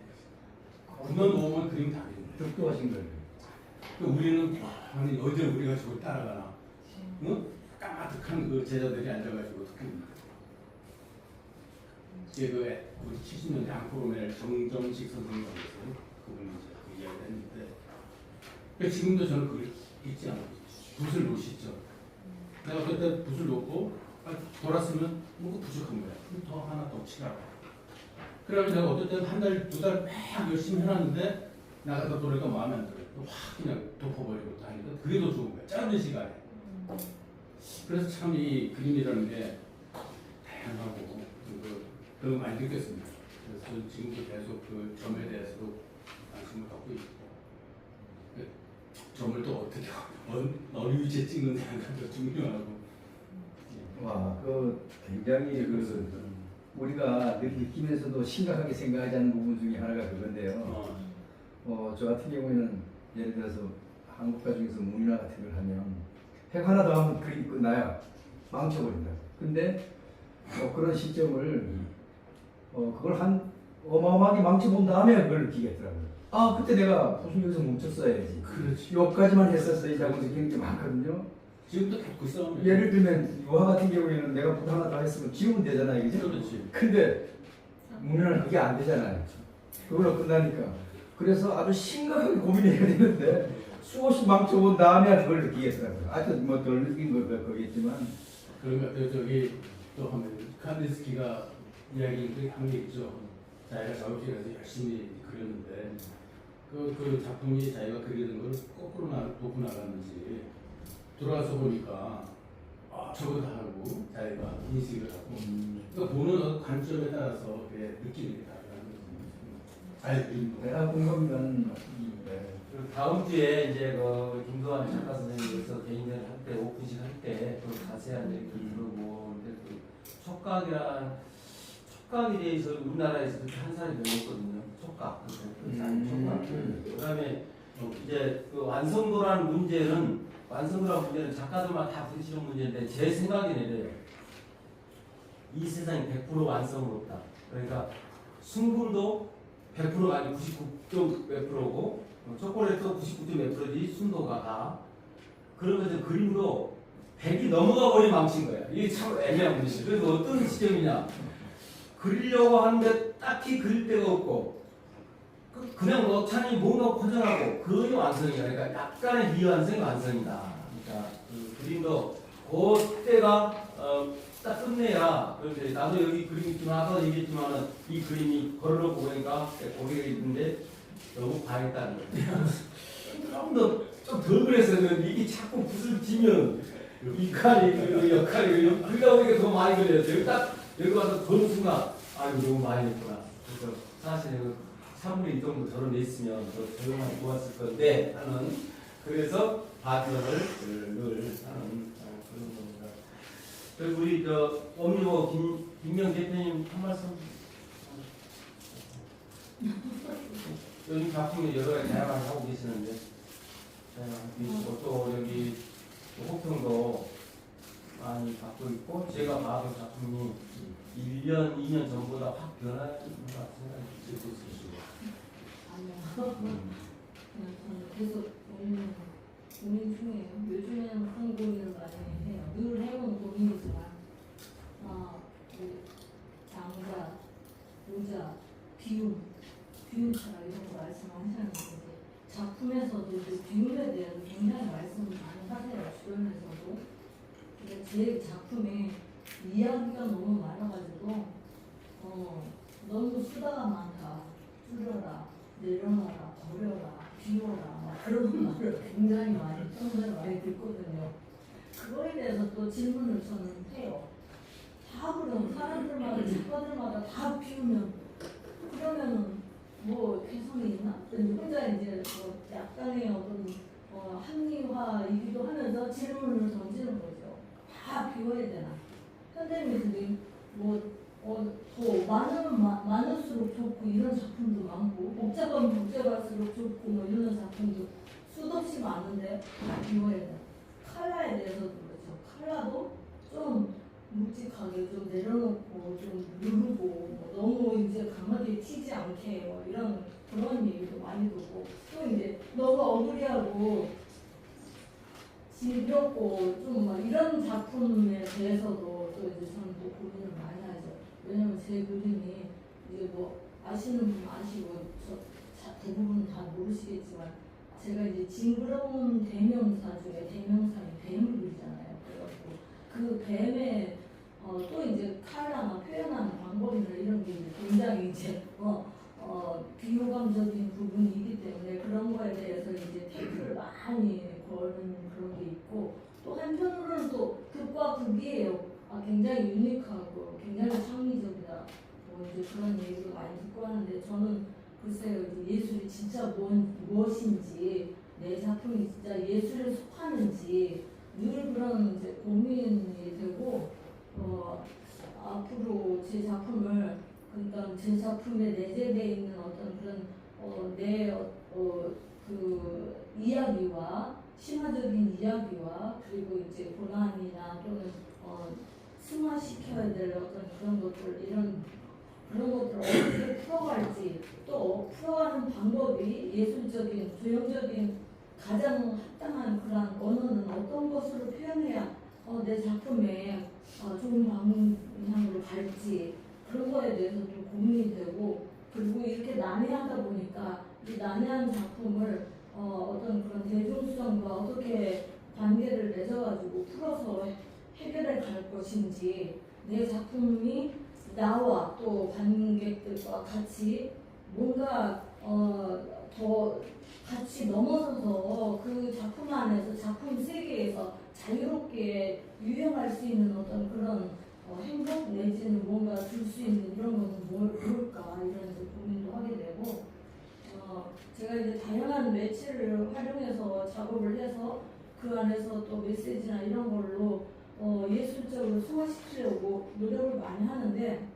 그만 놓으면 그림 다 그린다. 독도하신 거예요. 우리는 아니 어제 우리가 저걸 따라가나? 응? 까마득한 그 제자들이 앉아가지고 특히 그 우리 70년대 앙코르멜 정정식 선생님이 있어요. 그분이 이제 그 이야기를 했는데 그러니까 지금도 저는 그걸 잊지 않아요. 붓을 놓으시죠. 내가 그때 붓을 놓고 돌았으면 뭔가 부족한 거야. 그럼 더 하나 더 치라고. 그러면 내가 어떨 때는 한 달, 두 달 막 열심히 해놨는데 나가다 보니까 마음에 안 들어요. 확 그냥 덮어버리고 다니까 그게 더 좋은 거야. 짧은 시간에. 그래서 참 이 그림이라는 게 다양하고 그걸 많이 느꼈습니다. 그래서 저는 지금도 계속 그 점에 대해서도 관심을 갖고 있고 점을 또 어떻게 어느 위치에 찍느냐가 더 중요하고. 와, 그 굉장히 우리가 늘 느끼면서도 심각하게 생각하지 않는 부분 중에 하나가 그건데요. 저 같은 경우에는 예를 들어서 한국가 중에서 문이나 같은 걸 하면 획 하나 더 하면 그림이 끝나요. 망쳐버린다. 근데 그런 시점을 그걸 한 어마어마하게 망쳐본 다음에 그걸 느끼겠더라고요. 그때 내가 무슨 여기서 멈췄어야지. 그렇지. 여기까지만 했었어야지 하고 느끼는 게 많거든요. 지금도 계속 그 싸움이에요. 예를 들면 유화 같은 경우에는 내가 붓 하나 더 했으면 지우면 되잖아요. 그죠? 그렇지. 근데 문화는 그게 안 되잖아요. 그걸로 끝나니까. 그래서 아주 심각하게 고민해야 되는데 수없이 망쳐본 다음에 그걸 느끼겠더라고요. 아주 덜 느낀 거겠지만. 그러니까 저기 또 하면 칸디스키가 이야기 한 게 있죠. 자기가 작업실에서 열심히 그렸는데 그 작품이 자기가 그리는 걸 거꾸로 놓고 나갔는지 들어가서 보니까 저거 다 하고 자기가 인식을 하고 그러니까 보는 관점에 따라서 느낌이 다르다는 거죠. 잘 그리는 거. 내가 궁금한 그리고 다음 주에 이제 그 김도환 작가 선생님께서 개인전 할 때 오픈식 할 때 또 자세한 얘기를 들고 근데 그 촉각에 대해서 우리나라에서 그렇게 한 사람이 별로 없거든요. 촉각. 그다음에 이제 그 완성도라는 문제는 작가들마다 다 부딪히는 문제인데 제 생각에는 이래요. 이 세상이 100% 완성으로 없다. 그러니까 순금도 100%가 아니고 99점 몇 프로고 초콜릿도 99점 몇 프로지 순도가 다. 그러면서 그림도 100이 넘어가 버리면 망친 거야. 이게 참 애매한 문제지. 그래서 어떤 시점이냐. 그리려고 하는데 딱히 그릴 데가 없고 그냥 넣자니 뭔가 포장하고 그게 완성이야. 그러니까 약간의 미완성이 완성이다. 그러니까 그 그림도 그때가 딱 끝내야. 그런데 나도 여기 그림 있지만 아까 얘기했지만은 이 그림이 걸어놓고 보니까 고개가 있는데 너무 과했다는 거예요. 좀 덜 그랬어야 되는데 이게 자꾸 붓을 지면 이 칼이 그 역할이 그러다 보니까 더 많이 걸렸어요. 딱 여기 와서 보는 순간 이거 너무 많이 했구나. 그래서 사실은 사물이 정도 저런 데 있으면 더 조용하게 좋았을 건데 하는 그래서 바디를 늘 하는 그런 겁니다. 그리고 우리 엄니버 김명 대표님 한 말씀. 요즘 작품이 여러 가지 다양하게 하고 계시는데 또 여기 호평도 많이 받고 있고 제가 봐도 작품이 1년, 2년 전보다 확 변하는 것 같은 생각이 들고 있습니다. 아니요. 그냥 저는 계속 올리는 고민 중이에요. 요즘에는 그런 고민을 많이 해요. 늘 해온 고민이지만, 장자, 모자, 비움처럼 이런 거 말씀하셨는데, 이제 작품에서도 이제 비움에 대해서 굉장히 말씀을 많이 하세요. 주변에서도. 근데 제 작품에 이야기가 너무 많아가지고, 너무 쓰다가 많다. 줄여라, 내려놔라, 버려라, 비워라, 막 그런 말을 굉장히 많이 평소에 많이 듣거든요. 그거에 대해서 또 질문을 저는 해요. 다 그럼 사람들마다 작가들마다 다 비우면 그러면은 뭐 개성이 있나? 혼자 이제 뭐 약간의 어떤 합리화이기도 하면서 질문을 던지는 거죠. 다 비워야 되나? 현대미술이 더 많으면 많을수록 좋고 이런 작품도 많고 복잡하면 복잡할수록 좋고 뭐 이런 작품도 수도 없이 많은데 다 비워야 돼. 컬러에 대해서도 그렇죠. 컬러도 좀 묵직하게 좀 내려놓고 좀 누르고 뭐 너무 이제 강하게 튀지 않게 뭐 이런 그런 얘기도 많이 듣고 또 이제 너무 어그리하고 지겹고 좀 막 이런 작품에 대해서도 또 이제 저는 또 고민을 많이 하죠. 왜냐면 제 그림이 이제 뭐 아시는 분 아시고 대부분 다 모르시겠지만 제가 이제 징그러운 대명사 중에 대명사인 뱀을 그리잖아요. 그래갖고 그 뱀의 또 이제 컬러나 표현하는 방법이나 이런 게 이제 굉장히 이제 비호감적인 부분이기 때문에 그런 거에 대해서 이제 태클을 많이 거는 그런 게 있고 또 한편으로는 또 극과 극이에요. 굉장히 유니크하고 굉장히 창의적이다. 뭐 이제 그런 얘기도 많이 듣고 하는데 저는 글쎄요 이제 예술이 진짜 무엇인지 내 작품이 진짜 예술에 속하는지 늘 그런 이제 고민이 되고 앞으로 제 작품을 그러니까 제 작품에 내재되어 있는 어떤 그런 그 이야기와 심화적인 이야기와 그리고 이제 고난이나 또는 승화시켜야 될 어떤 그런 것들 그런 것들을 어떻게 풀어갈지 또 풀어가는 방법이 예술적인 조형적인 가장 합당한 그런 언어는 어떤 것으로 표현해야 내 작품에 좋은 방향으로 갈지 그런 거에 대해서 좀 고민이 되고 그리고 이렇게 난해하다 보니까 이 난해한 작품을 어떤 그런 대중성과 어떻게 관계를 맺어가지고 풀어서 해결해 갈 것인지 내 작품이 나와 또 관객들과 같이 뭔가 더 같이 넘어서서 그 작품 안에서 작품 세계에서 자유롭게 유행할 수 있는 어떤 그런 행복 내지는 뭔가 줄 수 있는 이런 것은 뭘까 이런 고민도 하게 되고 제가 이제 다양한 매체를 활용해서 작업을 해서 그 안에서 또 메시지나 이런 걸로 예술적으로 소화시키려고 노력을 많이 하는데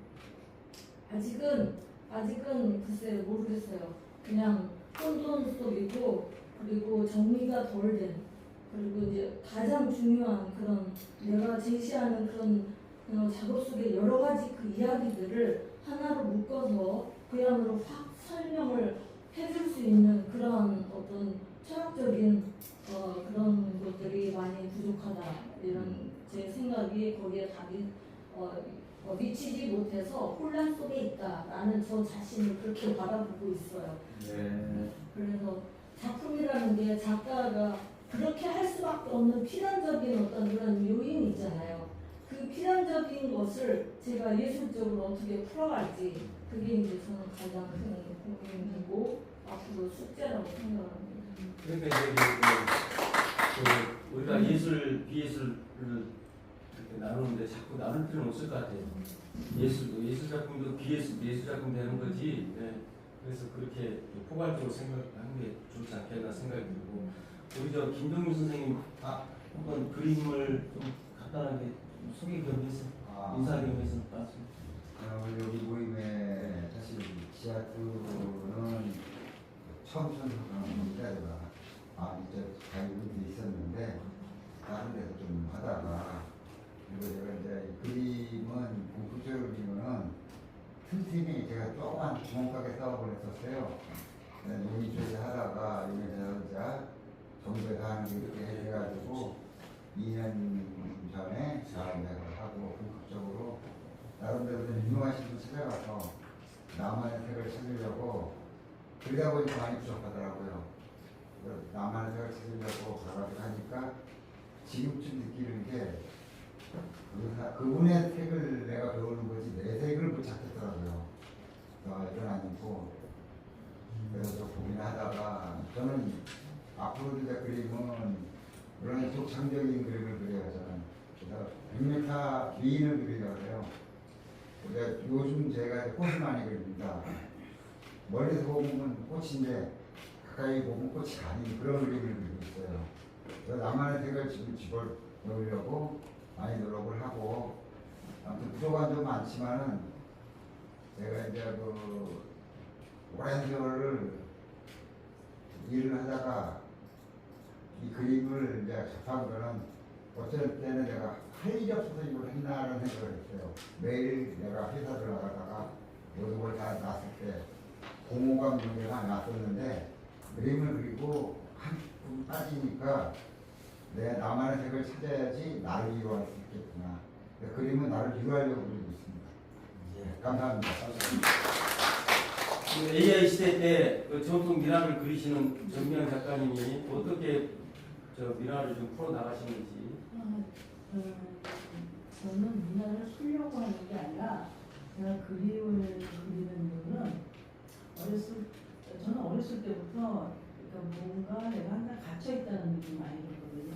아직은 글쎄요 모르겠어요. 그냥 혼돈 속이고 그리고 정리가 덜 된 그리고 이제 가장 중요한 그런 내가 제시하는 그런 작업 속에 여러 가지 그 이야기들을 하나로 묶어서 그야말로 확 설명을 해줄 수 있는 그런 어떤 철학적인 그런 것들이 많이 부족하다 이런 제 생각이 거기에 답이 미치지 못해서 혼란 속에 있다라는 저 자신을 그렇게 바라보고 있어요. 네. 그래서 작품이라는 게 작가가 그렇게 할 수밖에 없는 필연적인 어떤 그런 요인이 있잖아요. 그 필연적인 것을 제가 예술적으로 어떻게 풀어갈지 그게 이제 저는 가장 큰 고민이고 앞으로 숙제라고 생각합니다. 그러니까 이제 우리가 예술, 비예술을 이렇게 나누는데 자꾸 나눌 필요는 없을 것 같아요. 예술 작품도 비예술 작품 되는 거지. 네. 그래서 그렇게 포괄적으로 생각하는 게 좋지 않겠나 생각이 들고 우리 저 김동윤 선생님 한번 그림을 좀 간단하게 소개 좀 해서 인사 좀 해서 여기 모임에 사실 지하투는 처음 선수가 이제 가입이 있었는데 다른 데서 좀 하다가 그리고 제가 이제 그림은 본격적으로 그리면은 틈틈이 제가 조그만 구멍가게 사업을 했었어요. 논의조리 하다가 이제 정부에서 하는 게 이렇게 해가지고 2년 전에 자원작을 하고 본격적으로 나름대로 유명하신 분 찾아가서 나만의 색을 찾으려고 그러다 보니까 많이 부족하더라고요. 나만의 색을 찾으려고 가가지고 하니까 지금쯤 느끼는 게 그분의 색을 내가 배우는 거지 내 색을 못 찾겠더라고요. 이건 아니고 그래서 좀 고민하다가 저는 앞으로 이제 그림은 물론 독창적인 그림을 그려요. 저는 그래서 100m 미인을 그리려고 해요. 근데 요즘 제가 꽃을 많이 그립니다. 멀리서 보면 꽃인데 가까이 보면 꽃이 아닌 그런 그림을 그리고 있어요. 그래서 나만의 색을 지금 집어넣으려고 많이 노력을 하고 아무튼 부족한 점 많지만은 제가 이제 그 오랜 세월을 일을 하다가 이 그림을 이제 접한 거는 어쩔 때는 내가 할 일이 없어서 이걸 했나라는 생각을 했어요. 매일 내가 회사 들어가다가 모든 걸 다 놨을 때 공허감 문제가 났었는데 그림을 그리고 한분 빠지니까 내 나만의 색을 찾아야지 나를 이루할 수 있겠구나. 그림은 나를 이루하려고 그리고 있습니다. 예, 감사합니다. AI 시대 때 그 전통 미라를 그리시는 정미영 작가님이 어떻게 저 미라를 좀 풀어 나가시는지. 저는 미나를 쓰려고 하는 게 아니라 제가 그림을 그리는 이유는 저는 어렸을 때부터 그러니까 뭔가 내가 항상 갇혀 있다는 느낌이 많이 들거든요.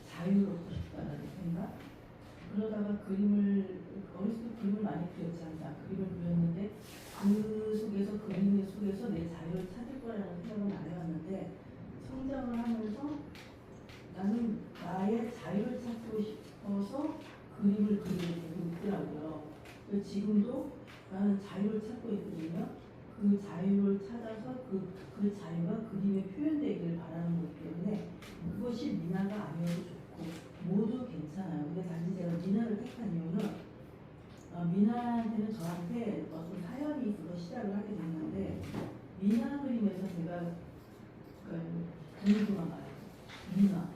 자유롭고 싶다는 생각. 그러다가 어렸을 때 그림을 많이 그렸잖아. 그림을 그렸는데 그 속에서 그림 속에서 내 자유를 찾을 거라는 생각은 안 해봤는데 성장을 하면서 나는 나의 자유를 찾고 싶어서 그림을 그리게 되고 있더라고요. 지금도 나는 자유를 찾고 있거든요. 그 자유를 찾아서 그 자유가 그림에 표현되기를 바라는 거기 때문에 그것이 미나가 아니어도 좋고 모두 괜찮아요. 근데 단지 제가 미나를 택한 이유는 미나한테는 저한테 어떤 사연이 있어서 시작을 하게 됐는데 미나 그림에서 제가 궁금한 거예요.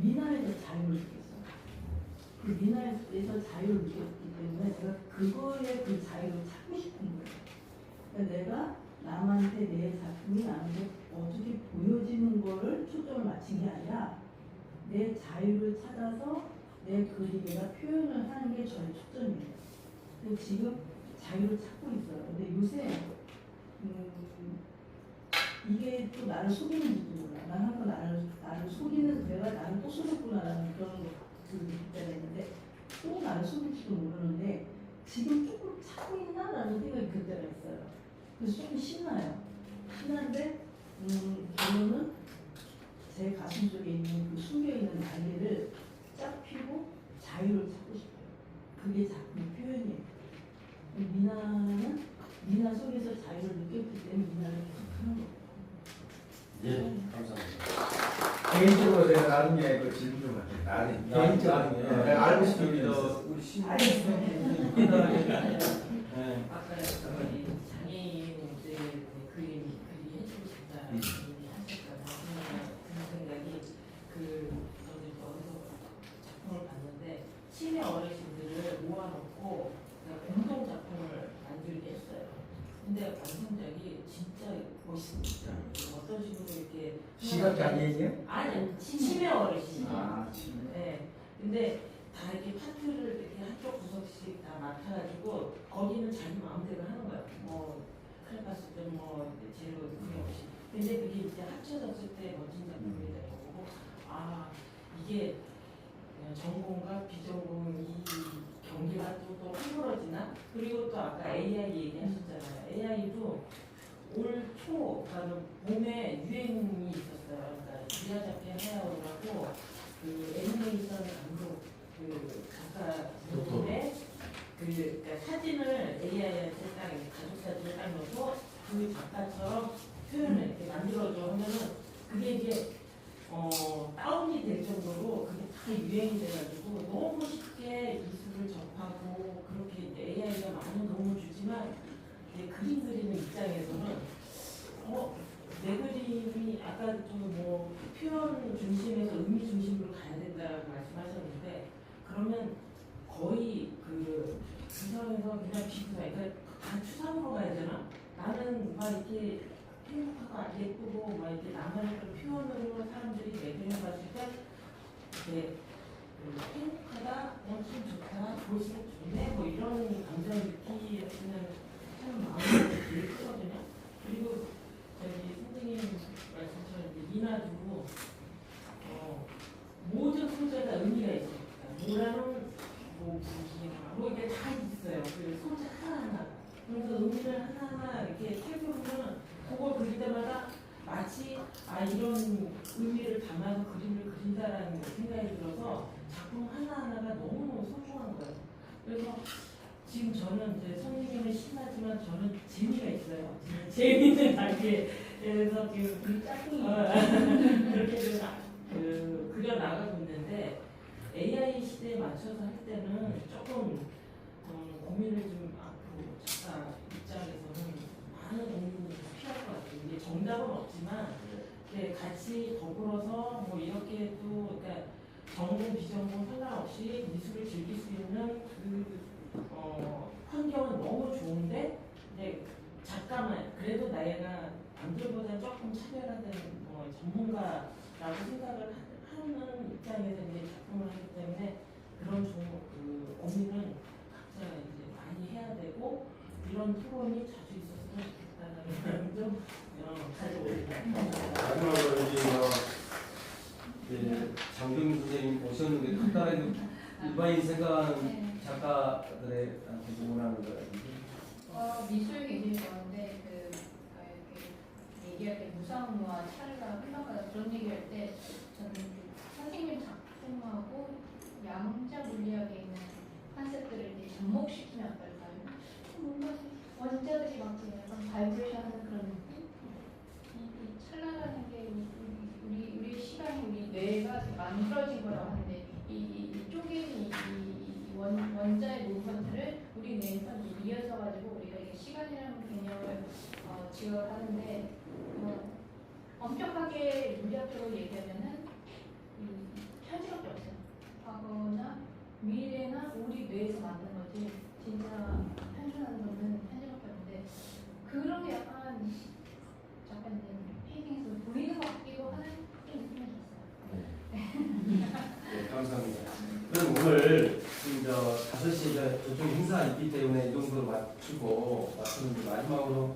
미나에서 자유를 느꼈어요. 그 미나에서 자유를 느꼈기 때문에 제가 그거에 그 자유를 찾고 싶은 거예요. 그러니까 내가 남한테 내 작품이 남한테 어떻게 보여지는 거를 초점을 맞춘 게 아니라 내 자유를 찾아서 내 그림에다 표현을 하는 게 저의 초점이에요. 근데 지금 자유를 찾고 있어요. 근데 요새 이게 또 나를 속이는지도 몰라. 난 항상 나를 속이는 내가 나를 또 속였구나라는 그런 그 느낄 때가 있는데 또 나를 속일지도 모르는데 지금 조금 찾고 있나라는 생각이 들 때가 있어요. 그래서 조금 신나요. 신난데 결론은 제 가슴 속에 있는 그 숨겨있는 날개를 쫙 펴고 자유를 찾고 싶어요. 그게 작품의 표현이에요. 미나는 미나 속에서 자유를 느꼈기 때문에 미나를 계속 하는 거예요. 예, 감사합니다. 개인적으로 제가 나중에 그 질문 좀 할게요. 개인적으로 알고 싶은 게 있어요. 우리 신부 아까 장애인 그림 그리기 해주고 싶다는 얘기 하셨잖아요. 그런 생각이 저도 어디서 작품을 봤는데 치매 어르신들을 모아놓고 공동 작품을 만들게 했어요. 근데 완성작이 진짜 멋있습니다. 어떤 식으로 이렇게 시각장애인이요? 아니 치매 어르신. 치매. 네. 근데 다 이렇게 파트를 이렇게 한쪽 구석씩 다 맡아가지고 거기는 자기 마음대로 하는 거예요. 뭐 크레파스든 뭐 재료 그게 없이. 근데 그게 이제 합쳐졌을 때 멋진 작품이 될 거고, 이게 전공과 비전공 이 경계가 또 흐물어지나? 그리고 또 아까 AI 얘기하셨잖아요. AI도 올 초, 그러니까 봄에 유행이 있었어요. 그러니까 미야자키 하야오라고 그 애니메이션 감독 그 작가분인데 그러니까 사진을 AI한테 딱 가족 사진을 딱 넣어서 그 작가처럼 표현을 이렇게 만들어줘 하면은 그게 이제 다운이 될 정도로 그게 다 유행이 돼가지고 너무 쉽게 기술을 접하고 그렇게 이제 AI가 많은 도움을 주지만 이제 그림 그리는 입장에서는 내 그림이 아까 아까 좀 뭐 표현 중심에서 의미 중심으로 가야 된다고 말씀하셨는데 그러면 거의 그 구성에서 그냥 비구성, 그러니까 다 추상으로 가야 되나? 나는 막 이렇게 행복하고 예쁘고 막 이렇게 나만의 그런 표현으로 사람들이 내뱉는 봤을 때 이렇게 행복하다, 기분 좋다, 볼수록 좋네, 뭐 이런 감정 느끼는 참 마음이 되게 크거든요. 그리고 저기 선생님 말씀처럼 이제 미나도 모든 소재가 의미가 있어요. 모라는 뭐 이게 다 있어요. 그 소재 하나하나. 그래서 의미를 하나하나 이렇게 살펴보면 그걸 그릴 때마다 마치 이런 의미를 담아서 그림을 그린다라는 생각이 들어서 작품 하나하나가 너무 소중한 거예요. 그래서 지금 저는 이제 선생님은 신나지만 저는 재미가 있어요. 재미있는 단계에서 그 그렇게 그려 나가고 있는데 AI 시대에 맞춰서 할 때는 조금 고민을 좀 앞으로 작가 입장에서는 많은 고민이 필요할 것 같아요. 이게 정답은 없지만 이렇게 같이 더불어서 뭐 이렇게 또 그러니까 전공 비전공 상관없이 미술을 즐길 수 있는 그 환경은 너무 좋은데 이제 작가만 그래도 나이가 남들보다 조금 차별화된 전문가라고 생각을 하는 입장에서 이제 작품을 하기 때문에 그런 그 고민은 각자가 이제 많이 해야 되고 이런 토론이 자주 있었으면 좋겠다는 좀 가지고 있습니다. 마지막으로 장경민 선생님 오셨는데 간단하게 일반인 생각하는 작가들의 부분하는 거라든지 미술 굉장히 좋아하는데 이렇게 얘기할 때 무상무와 차르가 흘러가다 그런 얘기할 때 저는 선생님 작품하고 양자 물리학에 있는 컨셉들을 이렇게 접목시키면 어떨까요? 뭔가 원자들이 막 약간 바이브레이션하는 그런 느낌? 이 찰나라는 게 우리 시간이 우리 뇌가 만들어진 거라고 하는데 이 쪼개진 이 원자의 모먼트를 우리 뇌에서 이어서 가지고 우리가 이게 시간이라는 개념을 지어를 하는데 엄격하게 물리학적으로 얘기하면은 현실밖에 없어요. 과거나 미래나 우리 뇌에서 만든 거지 진짜 현존하는 거는 현실밖에 없는데 그런 게 약간 페인팅에서 보이는 것 같기도 하는 느낌이 있어요. 네, 감사합니다. 그럼 오늘 지금 5시에 저쪽 행사 있기 때문에 이 정도로 맞추는데 마지막으로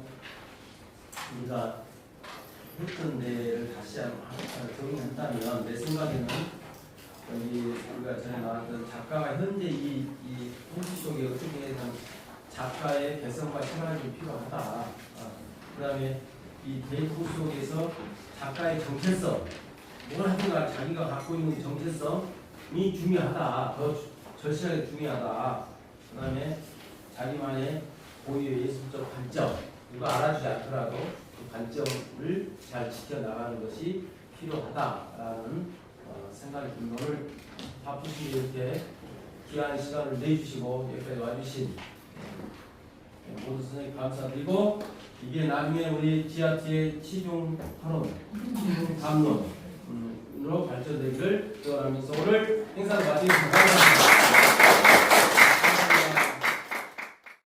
우리가 했던 데를 다시 한번 정리한다면 내 생각에는 여기 우리가 전에 나왔던 작가가 현재 이 호수 속에 어떻게 해서 작가의 개성과 생활이 좀 필요하다. 그 다음에 이 데이터 속에서 작가의 정체성, 뭘 하든가 자기가 갖고 있는 정체성이 중요하다. 더 절실하게 중요하다. 그 다음에 자기만의 고유의 예술적 관점, 누가 알아주지 않더라도 그 관점을 잘 지켜나가는 것이 필요하다라는 생각이 듭니다. 오늘 바쁘시게 이렇게 귀한 시간을 내주시고 여기까지 와주신 모두 선생님 감사드리고 이게 나중에 우리 GRT의 치중 토론, 치중 담론으로 발전되기를 기원하면서 오늘 행사를 마치겠습니다. 감사합니다.